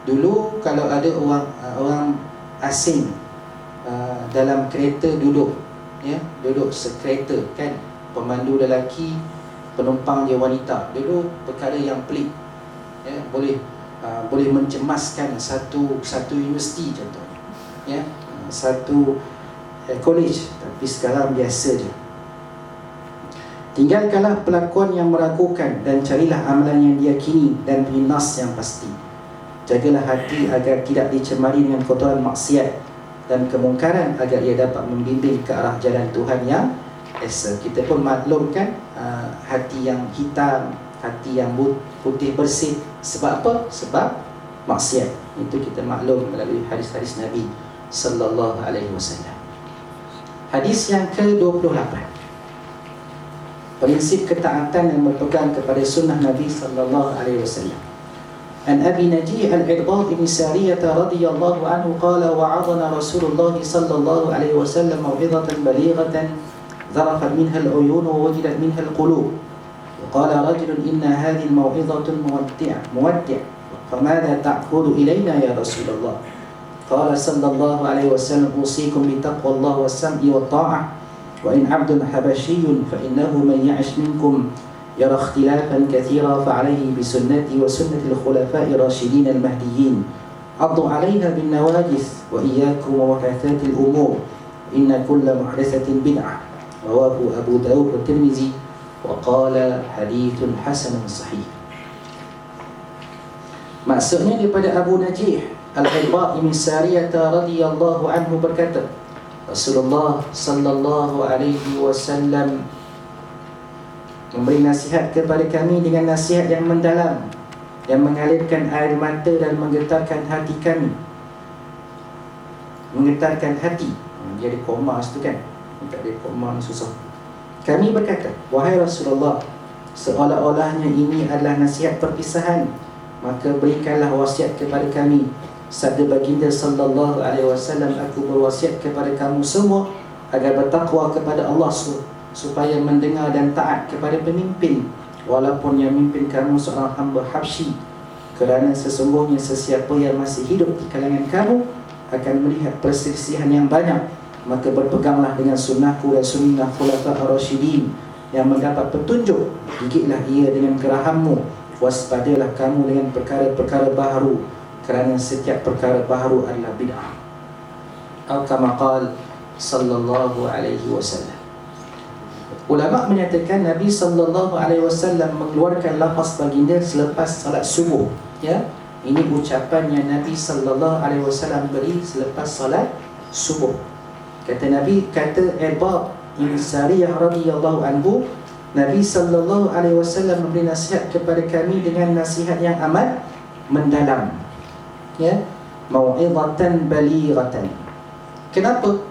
Dulu kalau ada orang asing dalam kereta duduk sekereta, kan, pemandu lelaki, penumpang dia wanita, dulu perkara yang pelik, ya, boleh mencemaskan satu universiti contohnya, ya, satu college, tapi sekarang biasa je. Tinggalkanlah pelakuan yang meragukan dan carilah amalan yang diyakini dan nas yang pasti. Jagalah hati agar tidak dicemari dengan kotoran maksiat dan kemungkaran, agar ia dapat membimbing ke arah jalan Tuhan yang esa. Kita pun maklumkan hati yang hitam, hati yang putih bersih. Sebab apa? Sebab maksiat. Itu kita maklum melalui hadis-hadis Nabi sallallahu alaihi wasallam. Hadis yang ke-28. Prinsip ketaatan yang berpegang kepada sunnah Nabi sallallahu alaihi wasallam. An Abi Najih al-Irbad bin Sariyah radhiyallahu anhu qala wa'adana Rasulullah sallallahu alaihi wasallam mau'izatan balighatan zarafat minha al-uyun wa wajilat minha al-qulub. Qala rajulun inna hadhihi al-mau'izatu muwaddi' famadha ta'khudhu ilayna ya Rasulullah? Qala sallallahu alaihi wasallam usikum bi taqwallah was-sam'i wat-ta'ah wa in 'abdun habasyiyun fa innahu man ya'ish minkum يرى اختلافا كثيرا فعليه بسنتي وسنة الخلفاء الراشدين المهديين 'addu 'alaina bin nawajis wa iyyakum wa muhdatsatil umur inna kulla muhdatsatin bid'ah. Rawahu Abu Dawud wa Tirmizi wa qala hadithun hasanun sahih. Maksudnya daripada Abu Najih Al-Irbad bin Sariyah radhiyallahu anhu berkata, Rasulullah sallallahu alaihi wasallam memberi nasihat kepada kami dengan nasihat yang mendalam, yang mengalirkan air mata dan menggetarkan hati kami. Menggetarkan hati. Dia ada koma situ kan. Tak ada koma susah. Kami berkata, wahai Rasulullah, seolah-olahnya ini adalah nasihat perpisahan, maka berikanlah wasiat kepada kami. Sabda baginda sallallahu alaihi wasallam, aku berwasiat kepada kamu semua agar bertakwa kepada Allah supaya mendengar dan taat kepada pemimpin, walaupun yang memimpin kamu seorang hamba Habsyi, kerana sesungguhnya sesiapa yang masih hidup di kalangan kamu akan melihat perselisihan yang banyak. Maka berpeganglah dengan sunnahku dan sunnah khulafa ar-rasyidin yang mendapat petunjuk. Gigitlah ia dengan gerahammu. Waspadalah kamu dengan perkara-perkara baharu, kerana setiap perkara baharu adalah bid'ah. Atau kama qala sallallahu alaihi wasallam. Ulama menyatakan Nabi sallallahu alaihi wasallam mengeluarkan lafaz baginda selepas salat subuh. Ya, ini ucapan yang Nabi sallallahu alaihi wasallam beri selepas salat subuh. Kata Nabi, kata Irbad bin Sariyah radhiyallahu anhu, Nabi sallallahu alaihi wasallam memberi nasihat kepada kami dengan nasihat yang amat mendalam. Ya, mau'izatan balighatan. Kenapa?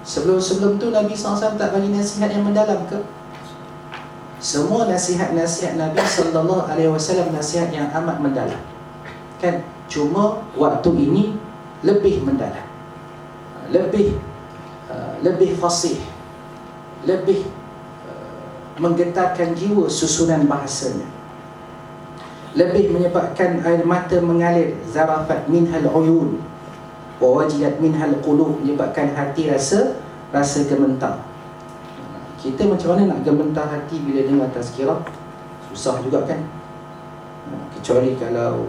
Sebelum tu Nabi SAW tak bagi nasihat yang mendalam ke? Semua nasihat-nasihat Nabi sallallahu alaihi wasallam nasihat yang amat mendalam. Kan? Cuma waktu ini lebih mendalam. Lebih fasih, lebih menggetarkan jiwa susunan bahasanya, lebih menyebabkan air mata mengalir, zarafat minhal uyun wa wajilat minhal qulub, menyebabkan hati rasa gementar. Kita macam mana nak gementar hati bila dengar tazkirah? Susah juga kan? Kecuali kalau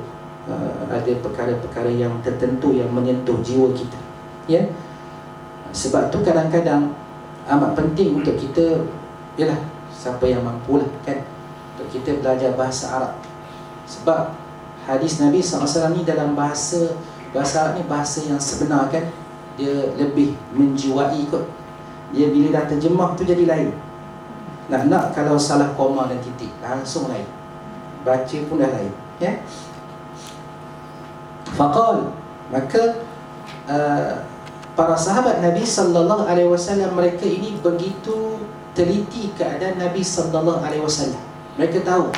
ada perkara-perkara yang tertentu yang menyentuh jiwa kita. Ya. Sebab tu kadang-kadang amat penting untuk kita, yalah, siapa yang mampulah kan, untuk kita belajar bahasa Arab. Sebab hadis Nabi SAW ni dalam bahasa Arab ni bahasa yang sebenar kan. Dia lebih menjiwai kot. Dia bila dah terjemah tu jadi lain. Nak kalau salah koma dan titik langsung lain. Baca pun dah lain. Ya. Faqal, maka para sahabat Nabi sallallahu alaihi wasallam, mereka ini begitu teliti keadaan Nabi sallallahu alaihi wasallam. Mereka tahu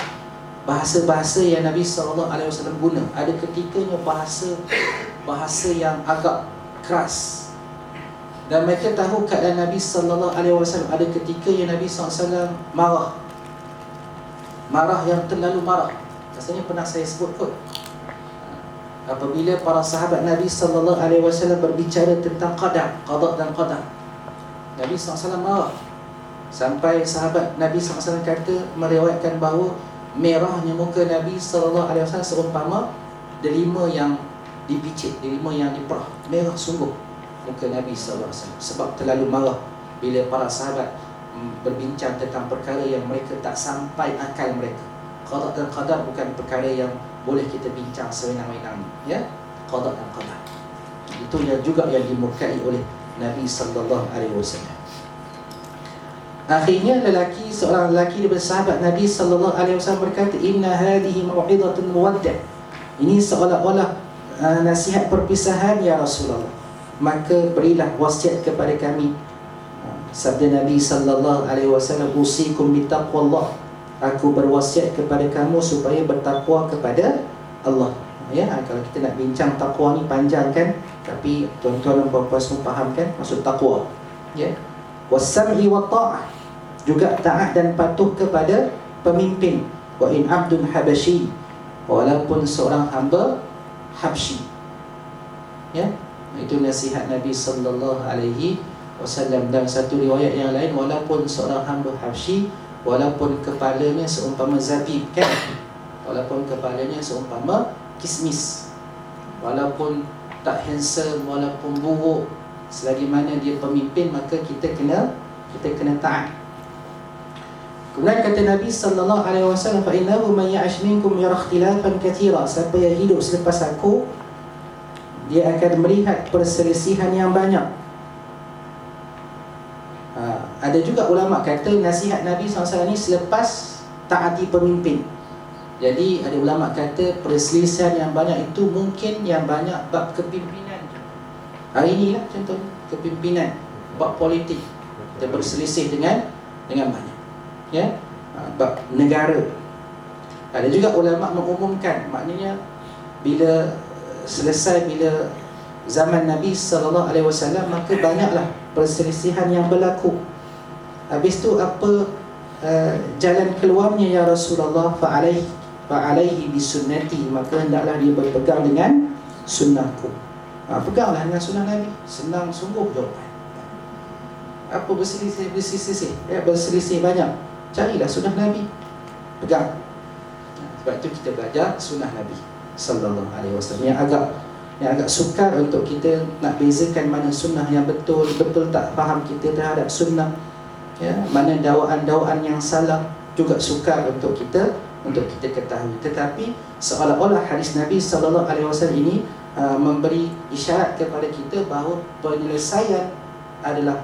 bahasa-bahasa yang Nabi sallallahu alaihi wasallam guna. Ada ketikanya bahasa yang agak keras. Dan mereka tahu keadaan Nabi sallallahu alaihi wasallam. Ada ketika yang Nabi sallallahu alaihi wasallam marah yang terlalu marah. Rasanya pernah saya sebut kot. Apabila para sahabat Nabi sallallahu alaihi wasallam berbicara tentang qada dan qadar, Nabi sallallahu alaihi wasallam marah. Sampai sahabat Nabi sallallahu alaihi wasallam kata, meriwayatkan bahawa merahnya muka Nabi sallallahu alaihi wasallam seumpama delima yang dipicit, delima yang diperah. Merah sungguh muka Nabi sallallahu alaihi wasallam sebab terlalu marah bila para sahabat berbincang tentang perkara yang mereka tak sampai akal mereka. Qada dan qadar bukan perkara yang boleh kita bincang sewenang-wenang, ya. Qada dan qadar itu yang juga yang dimurkai oleh Nabi sallallahu alaihi wasallam. Akhirnya seorang lelaki daripada sahabat Nabi sallallahu alaihi wasallam berkata, inna hadhihi mau'izatun muwaddah. Ini seolah-olah nasihat perpisahan ya Rasulullah. Maka berilah wasiat kepada kami. Sabda Nabi sallallahu alaihi wasallam, usikum bittaqwallah. Aku berwasiat kepada kamu supaya bertakwa kepada Allah. Ya, kalau kita nak bincang takwa ni panjang kan, tapi tuan-tuan dan puan-puan semua faham kan maksud takwa. Ya. Was-sam'i wa ta'ah, juga taat dan patuh kepada pemimpin. Wa in abdun habasyi, walaupun seorang hamba Habsyi. Ya. Itu nasihat Nabi sallallahu alaihi wasallam. Dan satu riwayat yang lain, walaupun seorang hamba Habsyi, walaupun kepalanya seumpama zabib kan, walaupun kepalanya seumpama kismis, walaupun tak handsome, walaupun buruk, selagi mana dia pemimpin, maka kita kena taat. Kemudian kata Nabi sallallahu alaihi wasallam, fa innahu man ya'ish minkum yara ikhtilafan katsira, siapa yang hidup selepas aku, dia akan melihat perselisihan yang banyak. Ada juga ulama kata nasihat Nabi SAW ni selepas taati pemimpin. Jadi ada ulama kata perselisihan yang banyak itu mungkin yang banyak bab kepimpinan. Hari ni lah contoh kepimpinan, bab politik kita berselisih dengan banyak, ya, bab negara. Ada juga ulama mengumumkan, maknanya bila zaman Nabi SAW, maka banyaklah perselisihan yang berlaku. Habis tu apa jalan keluarnya ya Rasulullah? Fa'alaihi bisunnati, maka hendaklah dia berpegang dengan sunnahku. Peganglah dengan sunnah Nabi. Senang sungguh jawapan. Apa berselisih banyak, carilah sunnah Nabi, pegang. Sebab tu kita belajar sunnah Nabi sallallahu alaihi wasallam. Yang agak sukar untuk kita nak bezakan mana sunnah yang betul tak faham kita terhadap sunnah, ya, mana dakwaan yang salah, juga sukar untuk kita ketahui. Tetapi seolah-olah hadis Nabi sallallahu alaihi wasallam ini memberi isyarat kepada kita bahawa penyelesaian adalah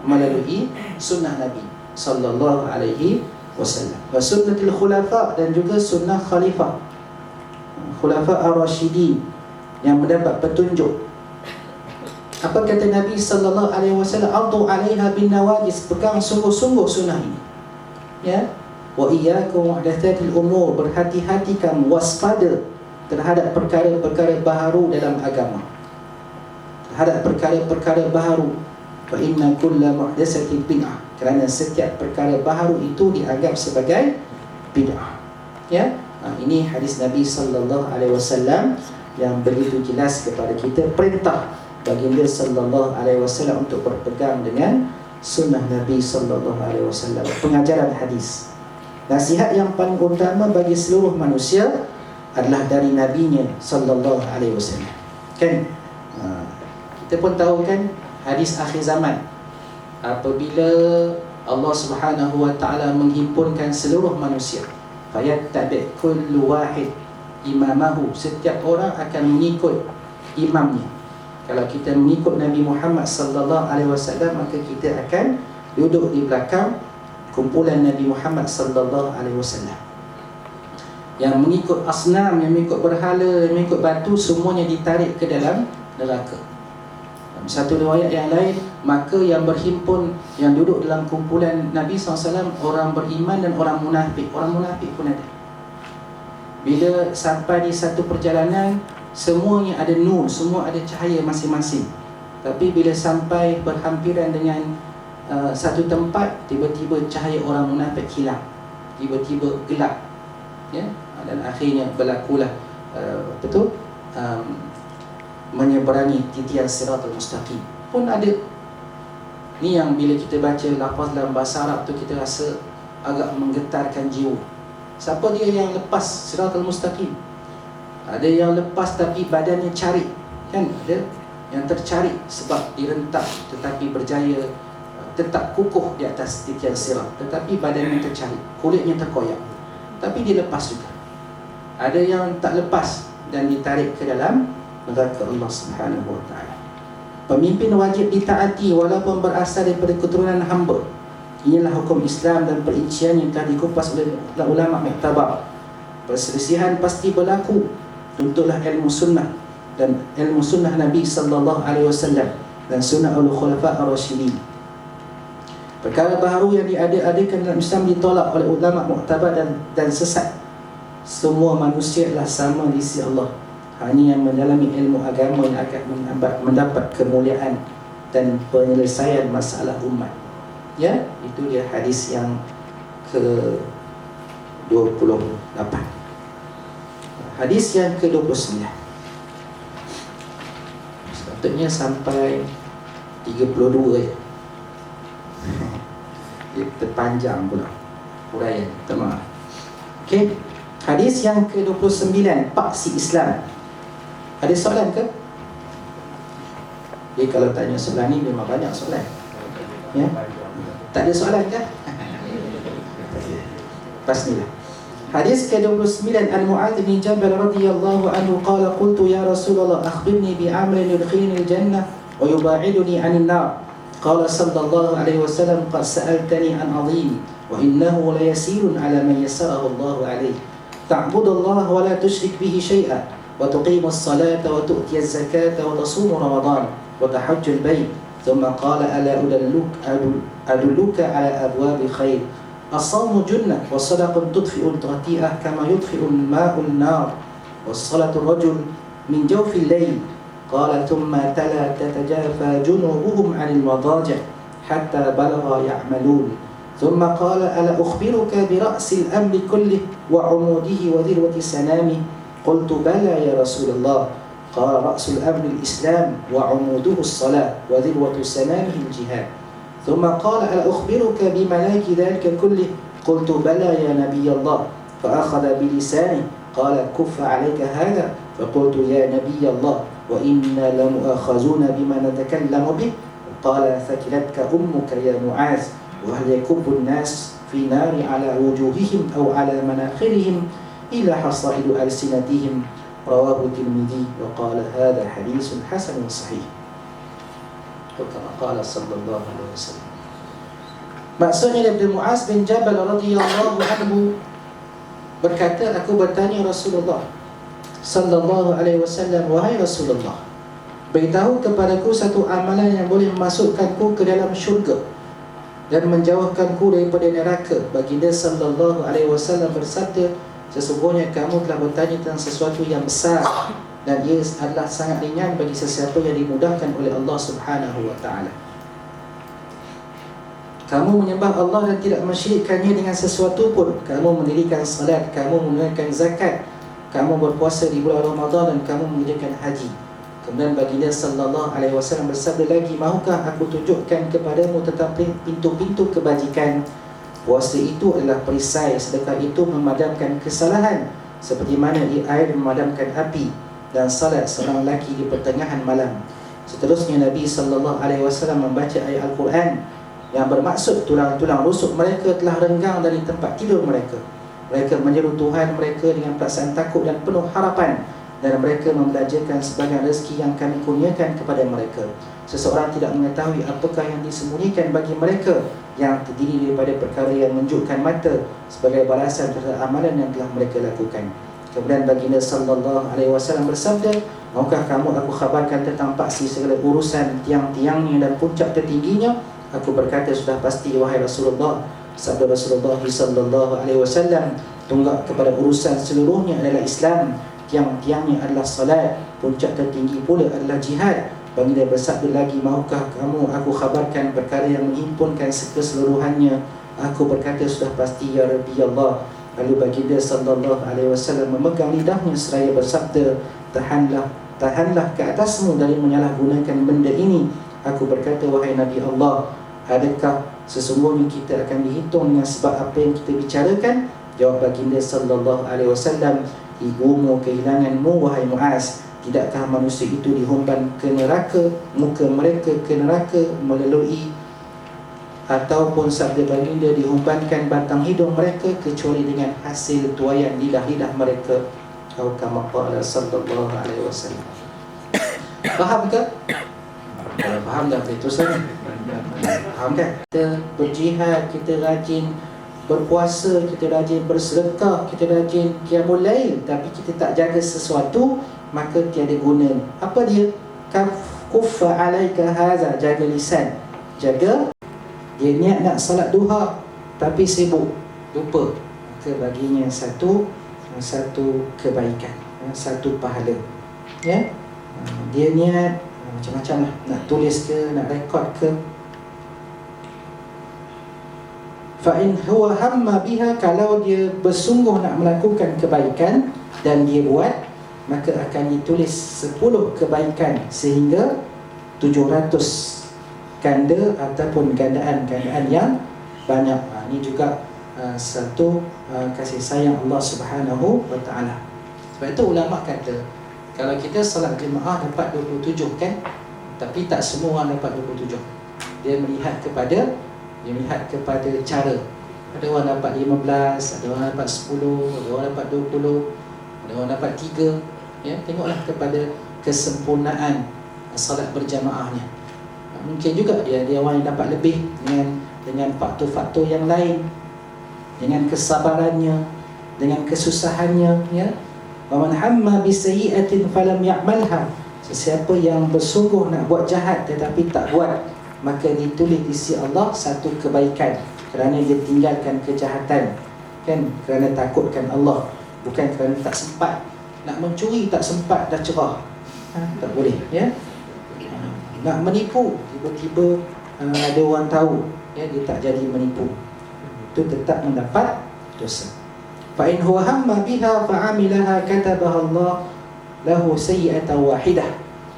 melalui sunnah Nabi sallallahu alaihi wasallam. Wa sunnatul khulafa, dan juga sunnah khalifah ar-rasyidin yang mendapat petunjuk. Apa kata Nabi sallallahu alaihi wasallam? Addu 'alaiha bin nawajis, pegang sungguh-sungguh sunnah ini. Ya. Wa iyyakum muhdatsatil umur, berhati-hati kamu, waspada terhadap perkara-perkara baharu dalam agama. Terhadap perkara-perkara baharu. Fa inna kulla muhdatsatin bid'ah, kerana setiap perkara baharu itu dianggap sebagai bid'ah. Ya. Ini hadis Nabi sallallahu alaihi wasallam yang begitu jelas kepada kita, perintah baginda sallallahu alaihi wasallam untuk berpegang dengan sunnah Nabi sallallahu alaihi wasallam. Pengajaran hadis, nasihat yang paling utama bagi seluruh manusia adalah dari nabinya sallallahu alaihi wasallam. Kan kita pun tahu kan hadis akhir zaman, apabila Allah Subhanahu wa taala menghimpunkan seluruh manusia, fayattabi' kullu wahid imamahu, setiap orang akan mengikut imamnya. Kalau kita mengikut Nabi Muhammad sallallahu alaihi wasallam, maka kita akan duduk di belakang kumpulan Nabi Muhammad sallallahu alaihi wasallam. Yang mengikut asnam, yang mengikut berhala, yang mengikut batu, semuanya ditarik ke dalam neraka. Satu riwayat yang lain, maka yang berhimpun, yang duduk dalam kumpulan Nabi SAW, orang beriman dan orang munafik. Orang munafik pun ada. Bila sampai di satu perjalanan, semuanya ada nur, semua ada cahaya masing-masing. Tapi bila sampai berhampiran dengan satu tempat, tiba-tiba cahaya orang munafik hilang, tiba-tiba gelap, ya? Dan akhirnya berlakulah menyeberangi titian siratal mustaqim pun ada. Ni yang bila kita baca lafaz dalam bahasa Arab tu, kita rasa agak menggetarkan jiwa. Siapa dia yang lepas siratal mustaqim? Ada yang lepas tapi badannya cari, kan? Ada yang tercari sebab direntak tetapi berjaya tetap kukuh di atas titian sirat, tetapi badannya tercari, kulitnya terkoyak, tapi dia lepas juga. Ada yang tak lepas dan ditarik ke dalam neraka Allah Subhanahu wa taala. Pemimpin wajib ditaati walaupun berasal daripada keturunan hamba. Inilah hukum Islam dan perincian yang telah dikupas oleh ulama muktabar. Perselisihan pasti berlaku. Tuntutlah ilmu sunnah dan ilmu sunnah Nabi sallallahu alaihi wasallam dan sunnah al-khulafa ar-rasyidin. Perkara baharu yang diada-adakan dalam Islam ditolak oleh ulama muktabar dan sesat. Semua manusia adalah sama di sisi Allah. Hanya yang mendalami ilmu agama yang akan mendapat kemuliaan dan penyelesaian masalah umat. Ya, itu dia hadis yang ke-28. Hadis yang ke-29. Sepatutnya sampai 32 ya. Dia terpanjang pula huraian, minta maaf. Okey. Hadis yang ke-29, paksi Islam. Ada soalan ke? Jadi kalau tanya sebelah ni memang banyak soalan. Ya? Tak ada soalan ke? Pas ni lah. Hadis ke-29 an Mu'adz bin Jabal radhiyallahu anhu qala qultu ya Rasulullah akhbirni bi amalin yudkhilni al-jannah wa yuba'iduni 'anil nar. Qala sallallahu alaihi wasallam qad sa'altani an 'azim wa innahu la yasirun 'ala man yassarahu Allah 'alaihi. Ta'budu Allah wa la tusyrik bihi syai'an wa tuqimu as-salata wa tu'ti az-zakata wa tasumu Ramadan wa tahajjul bayt. Thumma qala ala adulluka 'ala abwabi khair. الصوم جنة والصدقة تطفئ الخطيئة كما يطفئ الماء النار والصلاة الرجل من جوف الليل. قال ثم تلا تتجافى جنوبهم عن المضاجع حتى بلغ يعملون. ثم قال ألا أخبرك برأس الأمر كله وعموده وذروة سنامه؟ قلت بلى يا رسول الله. قال رأس الأمر الإسلام وعموده الصلاة وذروة سنامه الجهاد. ثم قال ألا أخبرك بملاك ذلك كله؟ قلت بلى يا نبي الله. فأخذ بلسانه قال كف عليك هذا. فقلت يا نبي الله وإنا لمؤاخذون بما نتكلم به. قال ثكلتك أمك يا معاذ. وهل يكب الناس في نار على وجوههم أو على مناخرهم إلا حصائد ألسنتهم. رواه الترمذي وقال هذا حديث حسن صحيح. Kama qala sallallahu alaihi wasallam. Maksudnya daripada Mu'adz bin Jabal radhiyallahu anhu berkata, aku bertanya Rasulullah sallallahu alaihi wasallam, wahai Rasulullah, beritahu kepadaku satu amalan yang boleh memasukkanku ke dalam syurga dan menjauhkanku daripada neraka. Baginda sallallahu alaihi wasallam bersabda, sesungguhnya kamu telah bertanya tentang sesuatu yang besar dan ia adalah sangat ringan bagi sesiapa yang dimudahkan oleh Allah Subhanahu wa taala. Kamu menyembah Allah dan tidak mensyirikkannya dengan sesuatu pun. Kamu mendirikan salat, kamu menunaikan zakat, kamu berpuasa di bulan Ramadan dan kamu mengerjakan haji. Kemudian baginda sallallahu alaihi wasallam bersabda lagi, mahukah aku tunjukkan kepadamu tentang pintu-pintu kebajikan? Puasa itu adalah perisai, sedekah itu memadamkan kesalahan seperti mana air memadamkan api, dan salat seorang lelaki di pertengahan malam. Seterusnya Nabi sallallahu alaihi wasallam membaca ayat Al-Quran yang bermaksud tulang-tulang rusuk mereka telah renggang dari tempat tidur mereka. Mereka menyeru Tuhan mereka dengan perasaan takut dan penuh harapan, dan mereka membelanjakan sebagian rezeki yang kami kurniakan kepada mereka. Seseorang tidak mengetahui apakah yang disembunyikan bagi mereka yang terdiri daripada perkara yang menunjukkan mata sebagai balasan terhadap amalan yang telah mereka lakukan. Kemudian baginda sallallahu alaihi wasallam bersabda, maukah kamu aku khabarkan tentang paksi segala urusan tiang-tiangnya dan puncak tertingginya? Aku berkata, sudah pasti wahai Rasulullah. Sabda Rasulullah sallallahu alaihi wasallam, tunggak kepada urusan seluruhnya adalah Islam, tiang-tiangnya adalah salat, puncak tertinggi pula adalah jihad. Baginda bersabda lagi, maukah kamu aku khabarkan perkara yang menghimpunkan keseluruhannya? Aku berkata, sudah pasti ya Rabbi Allah. Lalu baginda sallallahu alaihi wasallam memegang lidahnya seraya bersabda, tahanlah ke atasmu dari menyalahgunakan benda ini. Aku berkata, wahai Nabi Allah, adakah sesungguhnya kita akan dihitung dengan sebab apa yang kita bicarakan? Jawab baginda sallallahu alaihi wasallam, ibumu kehilanganmu wahai Mu'adz. Tidakkah manusia itu dihumban ke neraka, muka mereka ke neraka melalui, ataupun sabda baginda dihumbankan batang hidung mereka kecuali dengan hasil tuaian lidah-lidah mereka. Atau kama qala sallallahu alaihi wasallam. Faham ke? Kalau faham dah boleh teruskan. Faham kan? Kita berjihad, kita rajin berpuasa, kita rajin bersedekah, kita rajin qiyamul lail, tapi kita tak jaga sesuatu, maka tiada guna. Apa dia? Kuffa alaika haza, jaga lisan. Jaga. Dia niat nak salat duha tapi sibuk, lupa, maka baginya satu kebaikan, satu pahala. Ya, dia niat macam-macam lah, nak tulis ke, nak rekod ke. Fa in huwa hamma biha, kalau dia bersungguh nak melakukan kebaikan dan dia buat, maka akan ditulis 10 kebaikan sehingga 700 ganda ataupun gandaan-gandaan yang banyak. Ini juga satu kasih sayang Allah Subhanahu wa taala. Sebab itu ulama kata, Kalau kita solat jemaah dapat 27 kan, tapi tak semua orang dapat 27. Dia melihat kepada cara. Ada orang dapat 15, ada orang dapat 10, ada orang dapat 20, ada orang dapat 3. Ya, tengoklah kepada kesempurnaan solat berjamaahnya. Mungkin juga dia orang yang dapat lebih dengan faktor-faktor yang lain, dengan kesabarannya, dengan kesusahannya, ya. Wa man hamma bi sayyi'atin falam ya'malha. Sesiapa yang bersungguh nak buat jahat tetapi tak buat, maka ditulis di sisi Allah satu kebaikan, kerana dia tinggalkan kejahatan, kan, kerana takutkan Allah, bukan kerana tak sempat. Nak mencuri tak sempat, dah cerah, tak boleh, ya. Nak menipu, tiba-tiba ada orang tahu, ya, dia tak jadi menipu, itu tetap mendapat dosa. Fa in huwa hamma biha fa 'amilaha katabaha Allah lahu sayyi'atan wahidah.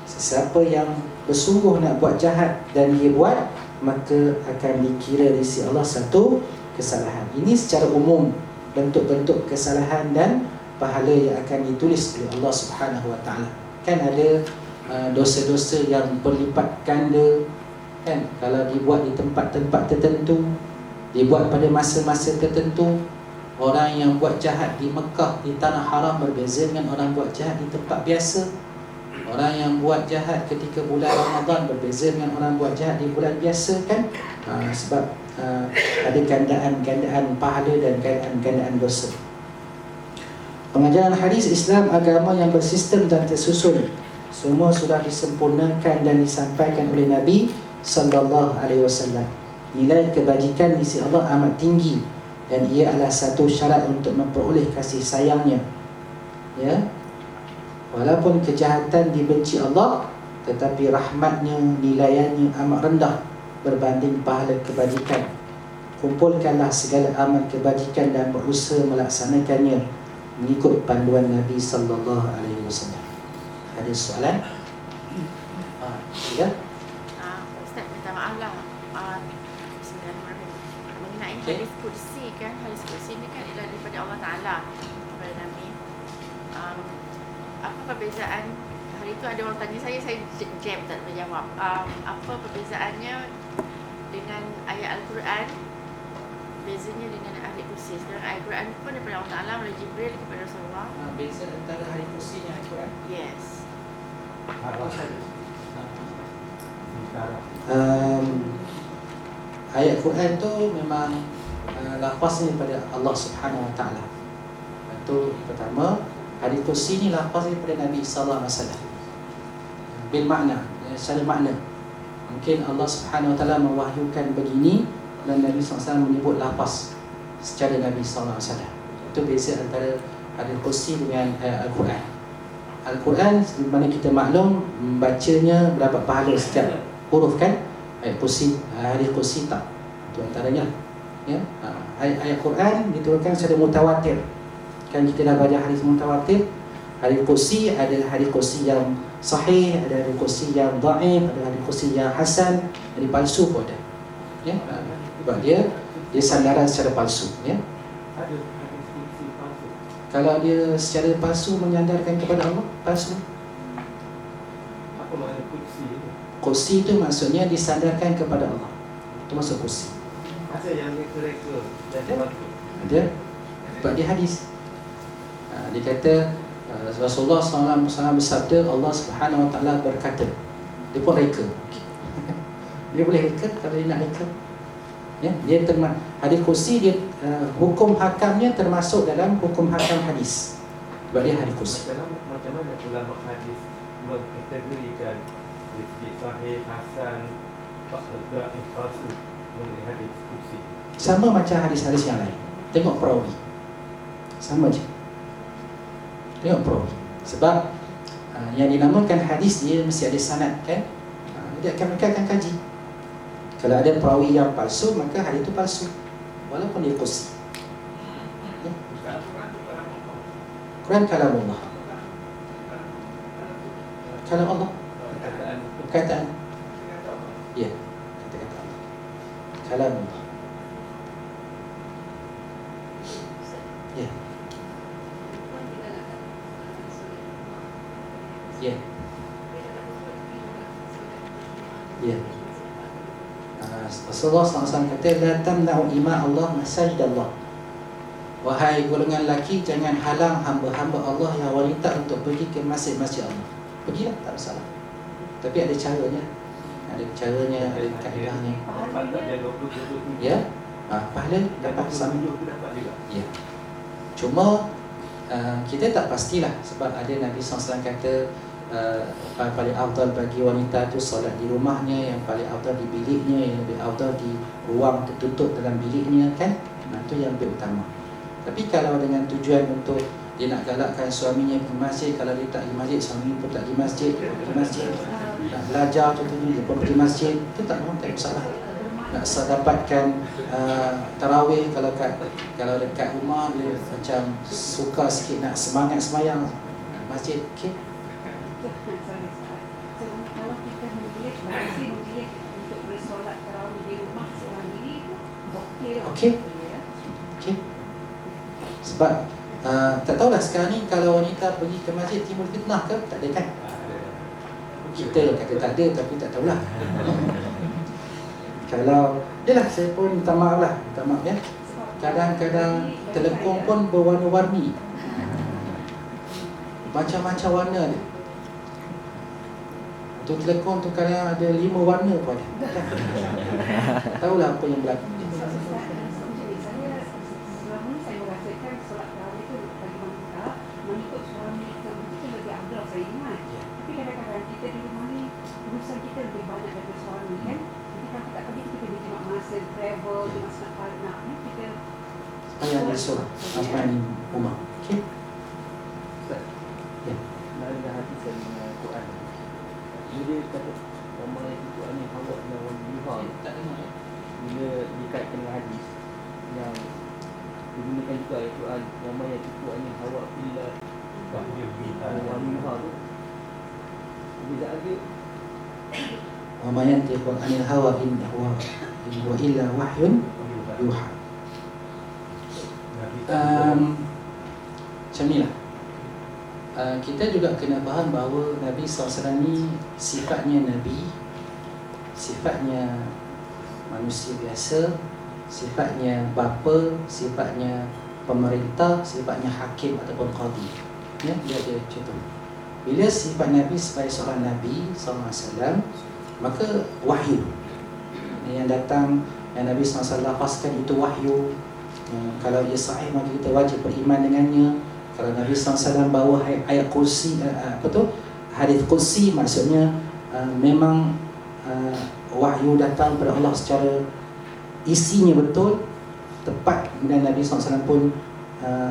Sesiapa yang bersungguh nak buat jahat dan dia buat, maka akan dikira di sisi Allah satu kesalahan. Ini secara umum bentuk-bentuk kesalahan dan pahala yang akan ditulis oleh Allah Subhanahu wa taala. Kan ada dosa-dosa yang berlipat ganda, kan, kalau dibuat di tempat-tempat tertentu, dibuat pada masa-masa tertentu. Orang yang buat jahat di Mekah, di tanah haram, berbeza dengan orang buat jahat di tempat biasa. Orang yang buat jahat ketika bulan Ramadan berbeza dengan orang buat jahat di bulan biasa, kan. Sebab ada gandaan-gandaan pahala dan gandaan-gandaan dosa. Pengajaran hadis Islam agama yang bersistem dan tersusun, semua sudah disempurnakan dan disampaikan oleh Nabi sallallahu alaihi wasallam. Nilai kebajikan di sisi Allah amat tinggi, dan ia adalah satu syarat untuk memperoleh kasih sayangnya, ya. Walaupun kejahatan dibenci Allah, tetapi rahmatnya, nilaiannya amat rendah berbanding pahala kebajikan. Kumpulkanlah segala amal kebajikan dan berusaha melaksanakannya mengikut panduan Nabi sallallahu alaihi wasallam. Ada soalan? Ya. Ustaz, minta maaf lah. Bismillahirrahmanirrahim. Mengenai hadis kursi kan, hadis kursi ni kan ialah daripada Allah Ta'ala kepada Nabi. Apa perbezaan? Hari tu ada orang tanya saya jam tak berjawab. Apa perbezaannya dengan ayat Al-Quran? Bezanya dengan ahli kursi. Sekarang ayat Al-Quran pun daripada Allah Ta'ala melalui Jibril kepada Rasulullah. Beza antara ahli kursi dengan Al-Quran? Yes. Ayat Quran tu memang lafaznya daripada Allah Subhanahu wa taala. Itu pertama. Hadis kursi ni lafaz daripada Nabi sallallahu alaihi wasallam. Bil makna, secara makna. Mungkin Allah Subhanahu wa taala mewahyukan begini dan Nabi sallallahu alaihi wasallam menyebut lafaz secara Nabi sallallahu alaihi wasallam. Itu beza antara hadis kursi dengan Al-Quran. Al-Quran mana kita maklum membacanya berapa pahala setiap huruf, kan. Ayat kursi, hadis kursi tak. Itu antaranya, ya. Ayat Quran diturunkan secara mutawatir. Kan kita dah baca hadis mutawatir. Hadis kursi ada hadis kursi yang sahih, ada hadis kursi yang dhaif, ada hadis kursi yang hasan, ada palsu pun ada. Ya. Sebab dia sandaran secara palsu, ya. Ada hadis kursi palsu. Kalau dia secara palsu menyandarkan kepada Allah, palsu. Apa makna kursi itu? Kursi itu maksudnya disandarkan kepada Allah. Itu maksud kursi. Ada yang reka-reka dan Ada. palsu. Ada. Sebab dia hadis. Dia kata Rasulullah SAW bersabda, Allah Subhanahu wa taala berkata. Dia pun reka. Dia boleh reka kalau dia nak reka. Ya, dia hadis kursi dia hukum hakamnya termasuk dalam hukum hakam hadis. Sebab dia hadis kursi. Macam mana ulama hadis mengkategorikan hadis sahih, hasan, dhaif, palsu mengenai hadis kursi? Sama macam hadis-hadis yang lain. Tengok perawi. Sama je. Tengok perawi. Sebab yang dinamakan hadis dia mesti ada sanad, kan. Mereka akan kaji. Kalau ada perawi yang palsu, maka hadis itu palsu, walaupun dia kursi. Ya. Quran kalam Allah. Kalam Allah. Perkataan. Ya, kata-kata Allah. Kalam Allah. Ya. Ya. Ya. Rasulullah SAW kata, la tamna'u ima Allah masajid Allah. Wahai golongan lelaki, jangan halang hamba-hamba Allah yang wanita untuk pergi ke masjid-masjid Allah. Pergilah, tak masalah. Tapi ada caranya. Ada caranya, ada kaedahnya. Dapat tak dia 20 Ya. Pahala dapat sama. tu dapat juga. Ya. Cuma kita tak pastilah, sebab ada Nabi SAW kata paling afdal bagi wanita tu solat di rumahnya, yang paling afdal di biliknya, yang lebih afdal di ruang tertutup dalam biliknya, kan? Itu yang lebih utama. Tapi kalau dengan tujuan untuk dia nak galakkan suaminya pergi masjid, kalau dia tak pergi masjid, suami pun tak pergi masjid, pergi masjid, nak belajar contohnya, dia pun pergi masjid, itu tak masalah. Nak dapatkan tarawih, kalau dekat rumah dia macam suka sikit nak semangat semayang masjid, okey. Kalau kita memilih untuk bersolat tarawih di rumah seorang diri itu okey lah. Okey. Okey. Sebab tak tahulah sekarang ni kalau wanita pergi ke masjid timbul fitnah ke? Tak ada kan? Kita kata tak ada, tapi tak tahulah. Kalau yalah, saya pun minta maaf ya. Kadang-kadang telekong pun berwarna-warni, macam-macam warna dia. Untuk telekong tu kadang ada 5 warna pun ada. Tak tahulah apa yang berlaku. Saya selama ni saya merasakan solat tarawih itu bagi wanita mengikut suami itu lebih afdal, saya ingat. Tapi kadang-kadang kita di rumah ni urusan kita lebih banyak daripada suami kan. Jadi kalau kita tak pergi, kita di cuma masa travel, di masa nak kita Supaya ada surah apa ni rumah. Okey. Ustaz, Ya. nak ada hadis dari Quran. Dia kata orang yang ikut ni Hawa dan Waliha, Tak dengar. bila dikaitkan dengan hadis yang digunakan juga ayat Quran, orang yang ikut ni Hawa illa Waliha tu. Perbezaan dia Wa ma yantiqu 'anil hawa in huwa illa wahyun yuha. Macam ni lah. Kita juga kena faham bahawa Nabi SAW ni sifatnya Nabi, sifatnya manusia biasa, sifatnya bapa, sifatnya pemerintah, sifatnya hakim ataupun qadi. Ya, dia ada contoh. Bila sifat Nabi sebagai seorang Nabi SAW, maka wahyu yang datang, yang Nabi SAW lafazkan itu wahyu. Kalau dia sahih, maka kita wajib beriman dengannya. Kalau Nabi SAW bawa ayat kursi, hadis kursi, maksudnya memang wahyu datang pada Allah secara isinya betul, tepat. Dan Nabi SAW pun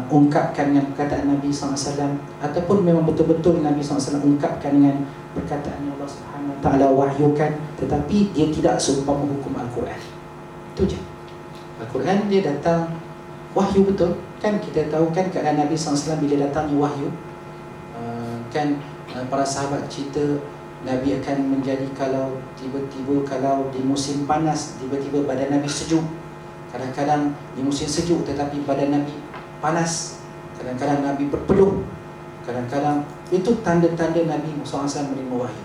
ungkapkan dengan perkataan Nabi SAW, ataupun memang betul-betul Nabi SAW ungkapkan dengan perkataan Allah Subhanahu Wa Taala wahyukan, tetapi dia tidak seumpama hukum Al-Quran. Itu je. Al-Quran dia datang wahyu betul. Kan kita tahu kan keadaan Nabi SAW bila datangnya wahyu, para sahabat cerita Nabi akan menjadi, kalau tiba-tiba kalau di musim panas, tiba-tiba badan Nabi sejuk. Kadang-kadang di musim sejuk tetapi badan Nabi panas. Kadang-kadang Nabi berpeluh. Kadang-kadang itu tanda-tanda Nabi SAW menerima wahyu.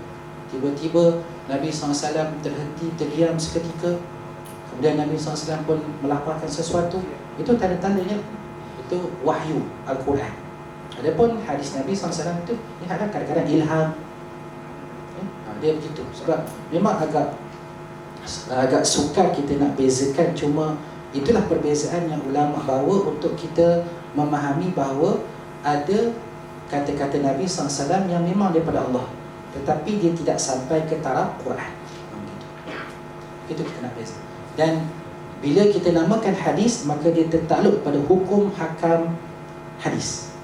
Tiba-tiba Nabi SAW terhenti, terdiam seketika. Kemudian Nabi SAW pun melafazkan sesuatu. Itu tanda-tandanya, itu wahyu Al-Quran. Adapun hadis Nabi SAW itu, ini ada kadang-kadang ilham. Dia begitu. Sebab memang agak sukar kita nak bezakan. Cuma itulah perbezaan yang ulama bawa untuk kita memahami bahawa ada kata-kata Nabi SAW yang memang daripada Allah, tetapi dia tidak sampai ke taraf Quran. Itu kita nak beza. Dan bila kita namakan hadis, maka dia tertakluk pada hukum hakam hadis.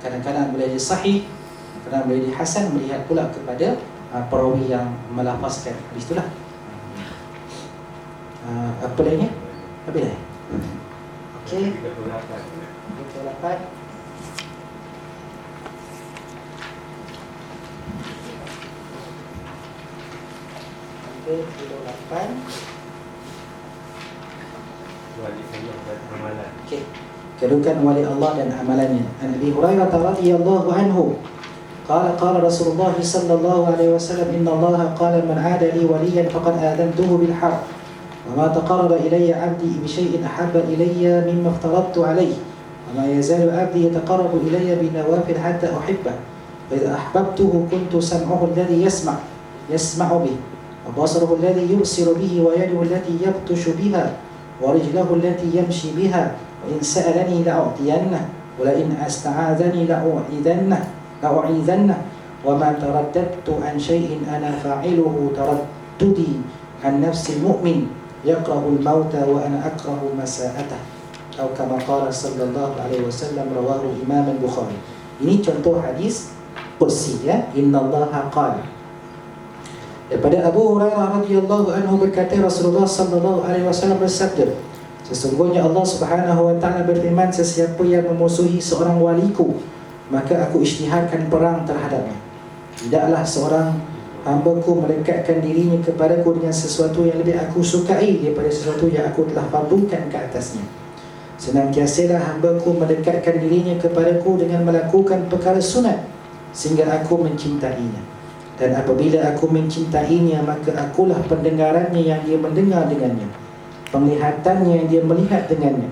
Kadang-kadang boleh dia sahih, kadang boleh dia hasan, melihat pula kepada perawi yang melafazkan hadis itulah. Apa lainnya? Habis dah? Okey. 38. Okey, 38. wali Allah dan amalan. Okey. Kedudukan wali Allah dan amalannya. An Abi Hurairah radhiyallahu anhu قال رسول الله صلى الله عليه وسلم إن الله قال من عاد لي وليا فقد آذنته بالحرب وما تقرب إلي عبدي بشيء أحب إلي مما افترضت عليه وما يزال عبدي يتقرب إلي بنوافل حتى أحبه فإذا أحببته كنت سمعه الذي يسمع به وبصره الذي يبصر به ويده التي يبطش بها ورجله التي يمشي بها وإن سألني لأعطينه ولئن استعاذني لأعيذنه وما ترددت عن شيء أنا فاعله ترددي عن نفس المؤمن يكره الموت وأنا أكره مساءته أو كما قال صلى الله عليه وسلم رواه Imam Bukhari. Ini contoh hadis qudsi ya, innallaha qala. Daripada Abu Hurairah radhiyallahu anhu berkata Rasulullah sallallahu alaihi wasallam bersabda, sesungguhnya Allah Subhanahu wa taala berfirman, sesiapa yang memusuhi seorang waliku maka aku isytiharkan perang terhadapnya. Tidaklah seorang hamba-Ku mendekatkan dirinya kepadaku dengan sesuatu yang lebih aku sukai daripada sesuatu yang aku telah fardukan ke atasnya. Senantiasalah hamba-Ku mendekatkan dirinya kepadaku dengan melakukan perkara sunat sehingga aku mencintainya. Dan apabila aku mencintainya, maka akulah pendengarannya yang dia mendengar dengannya, penglihatannya yang dia melihat dengannya,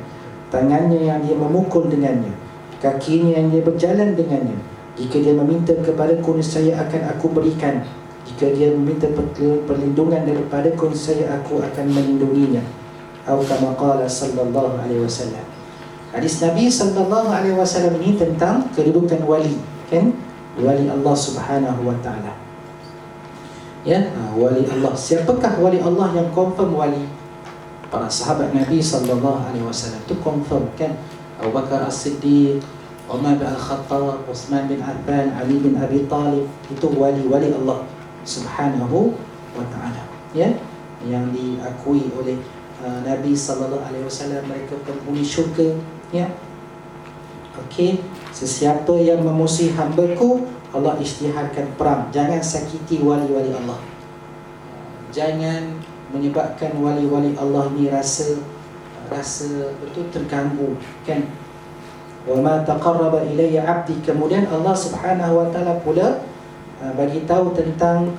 tangannya yang dia memukul dengannya, kakinya yang dia berjalan dengannya. Jika dia meminta kepadaku, niscaya akan aku berikan. Jika dia meminta perlindungan daripadaku, niscaya aku akan melindunginya. Atau kama qala sallallahu alaihi wasallam. Hadis Nabi sallallahu alaihi wasallam ini tentang kedudukan wali, kan? Wali Allah Subhanahu wa taala. Ya, wali Allah. Siapakah wali Allah yang confirm wali? Para sahabat Nabi sallallahu alaihi wasallam itu confirm, kan? Abu Bakar As-Siddiq, Umar bin Al-Khattab, Utsman bin Affan, Ali bin Abi Talib, itu wali-wali Allah Subhanahu wa taala. Ya, yang diakui oleh Nabi sallallahu alaihi wasallam, mereka penghuni syurga, ya. Okey, sesiapa yang memusuhi hamba-Ku, Allah isytiharkan perang. Jangan sakiti wali-wali Allah. Jangan menyebabkan wali-wali Allah ni rasa betul terganggu, kan? Wa ma taqarraba ilayya 'abdi. Kemudian Allah Subhanahu wa taala pula bagi tahu tentang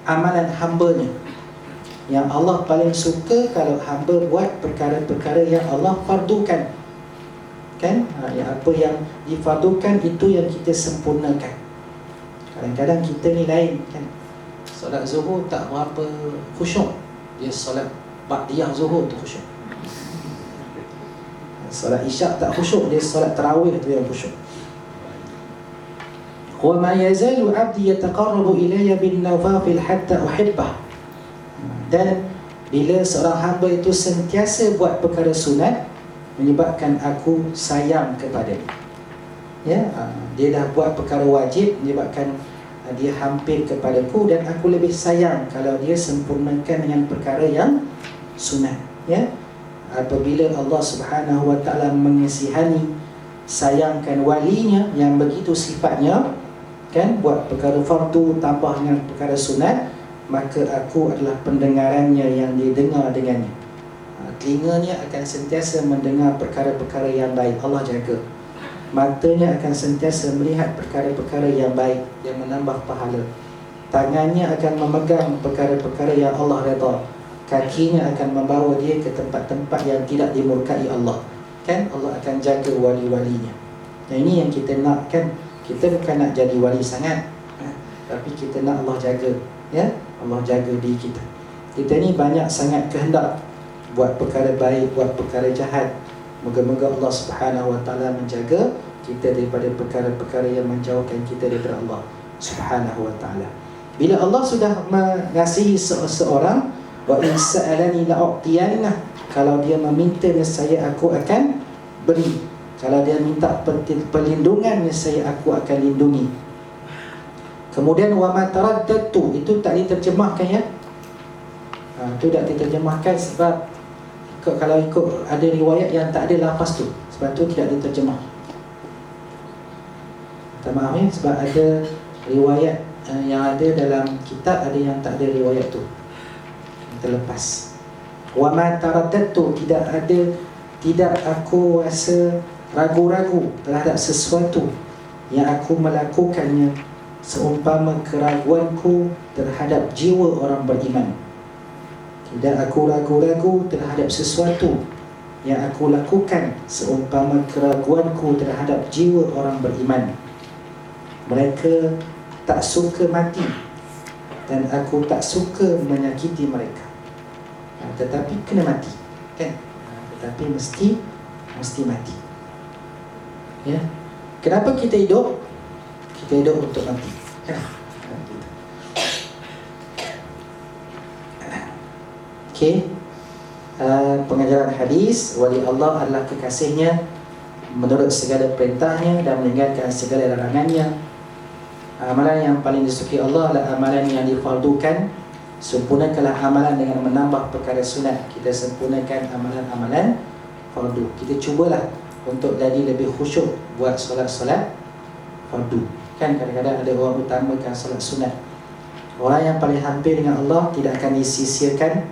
amalan hamba-Nya. Yang Allah paling suka kalau hamba buat perkara-perkara yang Allah fardukan, kan? Yang apa yang difardukan itu yang kita sempurnakan. Kadang-kadang kita ni lain, kan? Solat zuhur tak berapa khusyuk, dia solat ba'diyah zuhur tu khusyuk. Solat isyak tak khusyuk, dia solat tarawih tu yang khusyuk. Wa ma yazalu 'abdi yataqarrabu ilayya bin nawafil hatta uhibbah. Dan bila seorang hamba itu sentiasa buat perkara sunat, menyebabkan aku sayang kepadanya. Ya, dia dah buat perkara wajib, menyebabkan dia hampir kepadaku, dan aku lebih sayang kalau dia sempurnakan dengan perkara yang sunat. Ya, apabila Allah Subhanahu wa taala mengasihani, sayangkan walinya yang begitu sifatnya, kan, buat perkara fardu tambah dengan perkara sunat, maka aku adalah pendengarannya yang dia dengar dengannya. Telinganya akan sentiasa mendengar perkara-perkara yang baik, Allah jaga. Matanya akan sentiasa melihat perkara-perkara yang baik, yang menambah pahala. Tangannya akan memegang perkara-perkara yang Allah redha. Kakinya akan membawa dia ke tempat-tempat yang tidak dimurkai Allah, kan? Allah akan jaga wali-walinya. Yang ini yang kita nak, kan? Kita bukan nak jadi wali sangat, tapi kita nak Allah jaga, ya? Allah jaga diri kita. Kita ni banyak sangat kehendak buat perkara baik, buat perkara jahat. Moga-moga Allah Subhanahu wa taala menjaga kita daripada perkara-perkara yang menjauhkan kita daripada Allah Subhanahu wa taala. Bila Allah sudah mengasihi seseorang, wa in sa'alani la'u'tiyannah, kalau dia meminta, nescaya aku akan beri. Kalau dia minta perlindungan, nescaya aku akan lindungi. Kemudian wa ma taraddatu, itu tak diterjemahkan, ya. Itu tak diterjemahkan sebab kalau ikut ada riwayat yang tak ada lafaz tu, sebab tu tidak diterjemah. Tak maaf, ya, sebab ada riwayat yang ada dalam kitab, ada yang tak ada riwayat tu, terlepas. Wa ma taraddatu, tidak aku rasa ragu-ragu terhadap sesuatu yang aku melakukannya seumpama keraguanku terhadap jiwa orang beriman. Tidak aku ragu-ragu terhadap sesuatu yang aku lakukan seumpama keraguanku terhadap jiwa orang beriman. Mereka tak suka mati dan aku tak suka menyakiti mereka. Tetapi kena mati, kan? Tetapi mesti mati. Ya. Kenapa kita hidup? Kita hidup untuk mati, kan? Okey. Pengajaran hadis, wali Allah adalah kekasihnya menurut segala perintahnya dan meninggalkan segala larangannya. Amalan yang paling disukai Allah adalah amalan yang difardukan. Sempurnakanlah amalan dengan menambah perkara sunat. Kita sempurnakan amalan-amalan fardu. Kita cubalah untuk jadi lebih khusyuk buat solat-solat fardu. Kan kadang-kadang ada orang utamakan solat sunat. Orang yang paling hampir dengan Allah tidak akan disisirkan,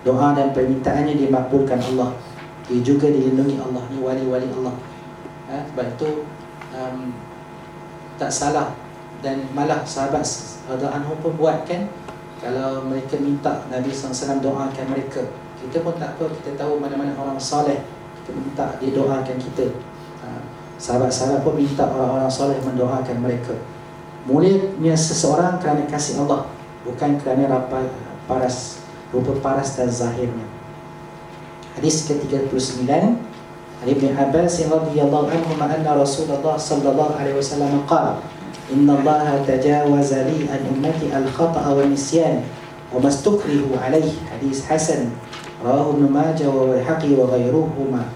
doa dan permintaannya dimakbulkan Allah. Dia juga dilindungi Allah. Ni wali-wali Allah. Sebab itu tak salah. Dan malah sahabat radhiyallahu anhu pun buat, kan? Kalau mereka minta Nabi SAW doakan mereka, kita pun tak apa, kita tahu mana-mana orang soleh, kita minta dia doakan kita. Sahabat-sahabat pun minta orang-orang soleh mendoakan mereka. Mulianya seseorang kerana kasih Allah, bukan kerana rupa paras dan zahirnya. Hadis ke-39, Ibn Abbas radhiyallahu anhu anna Rasulullah sallallahu alaihi wasallam qala Inna Allah tajawaza li an ummati al-khata'a wa nisyan wa mastukrihu alaih. Hadis Hasan, rawahu Ibn Majah wa Baihaqi wa ghairuhuma.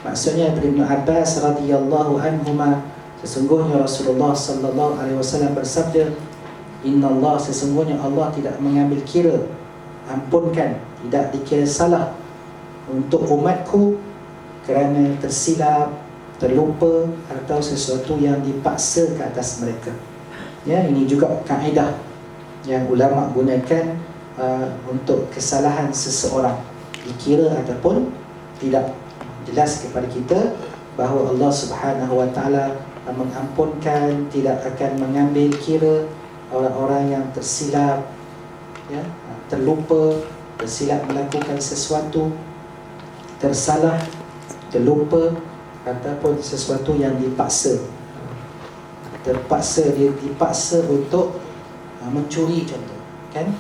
Maksudnya Ibn Abbas radhiyallahu anhuma, sesungguhnya Rasulullah sallallahu alaihi wasallam bersabda, Inna Allah, sesungguhnya Allah tidak mengambil kira, ampunkan, tidak dikira salah untuk umatku kerana tersilap, terlupa atau sesuatu yang dipaksa ke atas mereka. Ya, ini juga kaedah yang ulama gunakan untuk kesalahan seseorang, dikira ataupun tidak. Jelas kepada kita bahawa Allah Subhanahu Wa Taala mengampunkan, tidak akan mengambil kira orang-orang yang tersilap, ya, terlupa, tersilap melakukan sesuatu, tersalah, terlupa ataupun sesuatu yang dipaksa. Dia dipaksa untuk mencuri contoh, kan?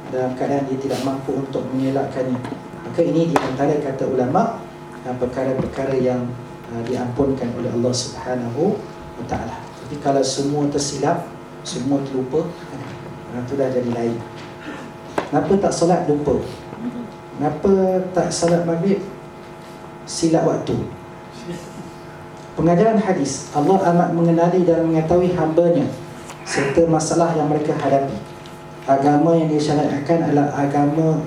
Dalam keadaan dia tidak mampu untuk mengelakkannya. Maka ini di antara kata ulama perkara-perkara yang diampunkan oleh Allah Subhanahu Wa Taala. Tapi kalau semua tersilap, semua terlupa, itu dah jadi lain. Kenapa tak solat lupa? Kenapa tak solat maghrib silap waktu? Pengajaran hadis, Allah amat mengenali dan mengetahui hamba-Nya serta masalah yang mereka hadapi. Agama yang disyariatkan adalah agama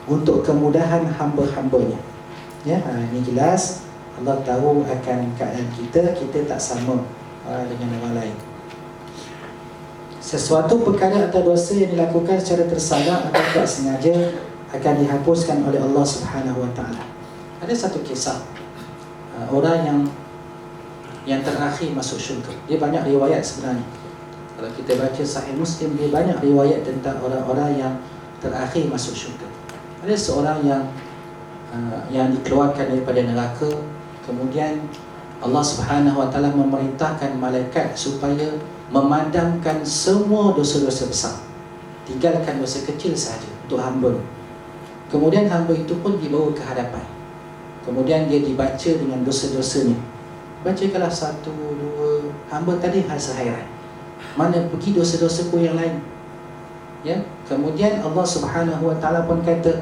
untuk kemudahan hamba-hamba-Nya. Ya, ini jelas Allah tahu akan keadaan kita tak sama dengan orang lain. Sesuatu perkara atau dosa yang dilakukan secara tersalah atau tak sengaja akan dihapuskan oleh Allah Subhanahu Wa Taala. Ada satu kisah orang yang terakhir masuk syurga. Dia banyak riwayat sebenarnya. Kalau kita baca Sahih Muslim, dia banyak riwayat tentang orang-orang yang terakhir masuk syurga. Ada seorang yang dikeluarkan daripada neraka, kemudian Allah Subhanahu Wa Taala memerintahkan malaikat supaya memadamkan semua dosa-dosa besar, tinggalkan dosa kecil sahaja untuk hamba. Kemudian hamba itu pun dibawa ke hadapan. Kemudian dia dibaca dengan dosa-dosanya. Bacakanlah 1, 2, hamba tadi rasa hairan, mana pergi dosa-dosaku yang lain? Ya, kemudian Allah Subhanahu Wa Taala pun kata,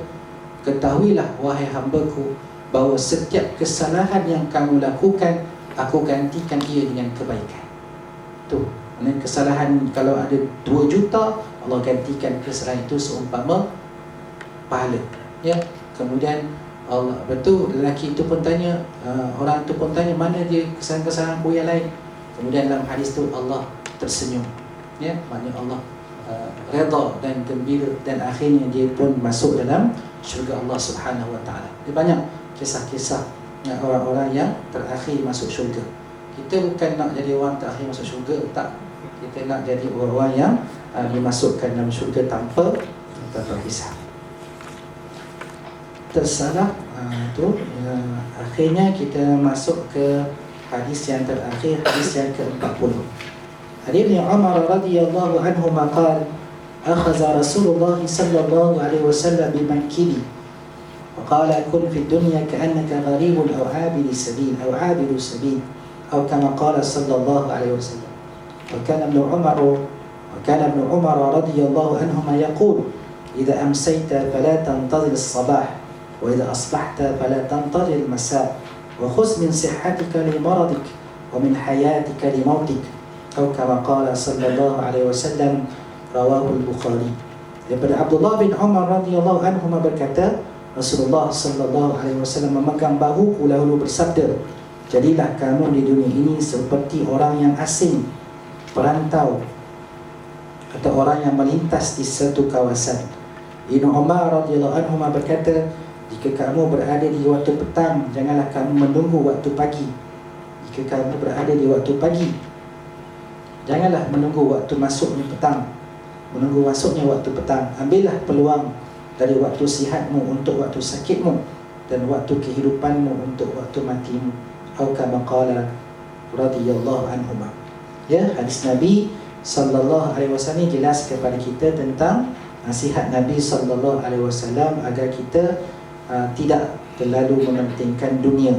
ketahuilah wahai hamba-Ku bahawa setiap kesalahan yang kamu lakukan, aku gantikan ia dengan kebaikan. Tu, kesalahan kalau ada 2 juta, Allah gantikan kesalahan itu seumpama pahala. Ya, kemudian Allah, betul, lelaki itu pun tanya, orang itu pun tanya, mana dia kesalahan-kesalahan aku yang lain? Kemudian dalam hadis itu Allah tersenyum. Ya, maknanya Allah redha dan gembira, dan akhirnya dia pun masuk dalam syurga Allah Subhanahu Wa Taala. Dia banyak kisah-kisah orang-orang yang terakhir masuk syurga. Kita bukan nak jadi orang terakhir masuk syurga, tak. Kita nak jadi orang yang dimasukkan dalam syurga tanpa hisab. Tersalah tu akhirnya kita masuk ke hadis yang terakhir, hadis yang ke-40. Hadis Ibn Umar radhiyallahu anhu qala akhadha Rasulullah sallallahu alaihi wasallam bimankibi wa qala kun fi dunya ka'annaka gharibun aw 'abiru sabil aw kama qala sallallahu alaihi wasallam. وكان ابن عمر رضي الله عنهما يقول إذا أمسيت فلا تنتظر الصباح وإذا أصبحت فلا تنتظر المساء وخذ من صحتك لمرضك ومن حياتك لموتك أو كما قال صلى الله عليه وسلم رواه البخاري. Daripada Abdullah bin Umar radhiyallahu anhuma berkata, Rasulullah sallallahu alaihi wasallam memegang bahuku lalu bersabda, jadilah kamu di dunia ini seperti orang yang asing, perantau atau orang yang melintas di satu kawasan. Ibn Umar radhiyallahu anhu berkata, jika kamu berada di waktu petang, janganlah kamu menunggu waktu pagi. Jika kamu berada di waktu pagi, janganlah menunggu waktu masuknya petang. Menunggu masuknya waktu petang. Ambillah peluang dari waktu sihatmu untuk waktu sakitmu, dan waktu kehidupanmu untuk waktu matimu. Atau kama qala radhiyallahu anhuma. Ya, hadis Nabi sallallahu alaihi wasallam jelas kepada kita tentang nasihat Nabi sallallahu alaihi wasallam agar kita tidak terlalu mementingkan dunia,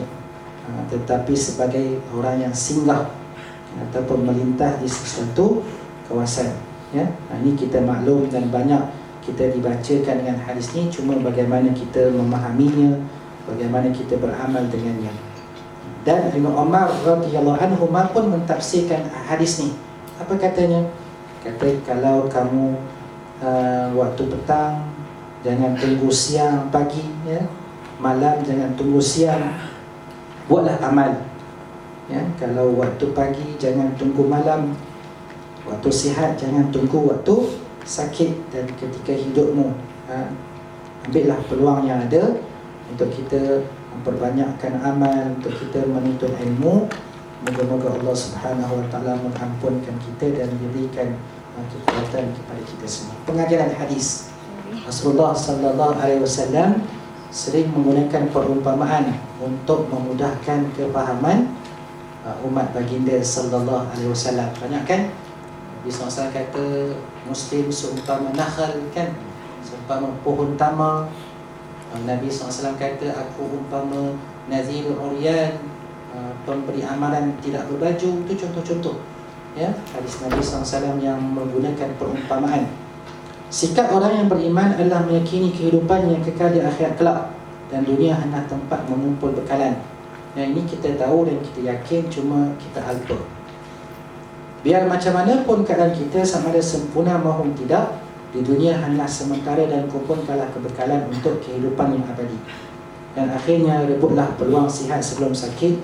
tetapi sebagai orang yang singgah ataupun melintas di sesuatu kawasan. Ya, ini kita maklum dan banyak kita dibacakan dengan hadis ni, cuma bagaimana kita memahaminya, bagaimana kita beramal dengannya. Dan Ibn Umar radhiyallahu anhu pun mentafsirkan hadis ni. Apa katanya? Kata kalau kamu waktu petang jangan tunggu siang pagi, ya. Malam jangan tunggu siang, buatlah amal. Ya, kalau waktu pagi jangan tunggu malam, waktu sihat jangan tunggu waktu sakit, dan ketika hidupmu ambillah peluang yang ada untuk kita memperbanyakkan amal, untuk kita menuntut ilmu. Moga-moga Allah Subhanahu wa taala mengampunkan kita dan diberikan kekuatan kepada kita semua. Pengajaran hadis Rasulullah sallallahu alaihi wasallam sering menggunakan perumpamaan untuk memudahkan kefahaman umat baginda sallallahu alaihi wasallam. Banyak kan? Nabi SAW kata Muslim seumpama nakhal, kan? Seumpama pohon tamar. Nabi SAW kata aku umpama nazirul uryan, pemberi amalan tidak berbaju. Itu contoh-contoh, ya, hadis Nabi SAW yang menggunakan perumpamaan. Sikap orang yang beriman adalah meyakini kehidupan yang kekal di akhirat kelak, dan dunia hanya tempat mengumpul bekalan. Yang ini kita tahu dan kita yakin, cuma kita alpa. Biar macam mana pun keadaan kita, sama ada sempurna maupun tidak, di dunia hanya sementara dan kumpulkanlah kebekalan untuk kehidupan yang abadi. Dan akhirnya rebutlah peluang sihat sebelum sakit,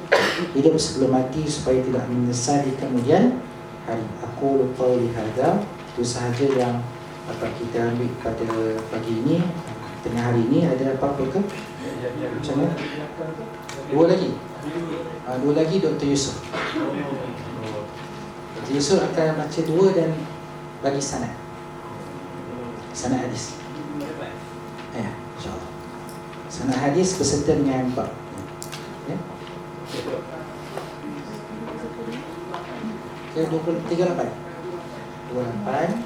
hidup sebelum mati, supaya tidak menyesal di kemudian hari. Aku lupa lihada. Itu sahaja yang dapat kita ambil pada pagi ini. Tengah hari ini ada apa-apa ke? Macam mana? Dua lagi? Dua lagi Dr. Yusuf. Dr. Yusuf akan baca dua dan bagi sanad hadis. Ya, insyaAllah. Sanad hadis beserta dengan bab. Ya. Ke 38. 28.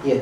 Ya.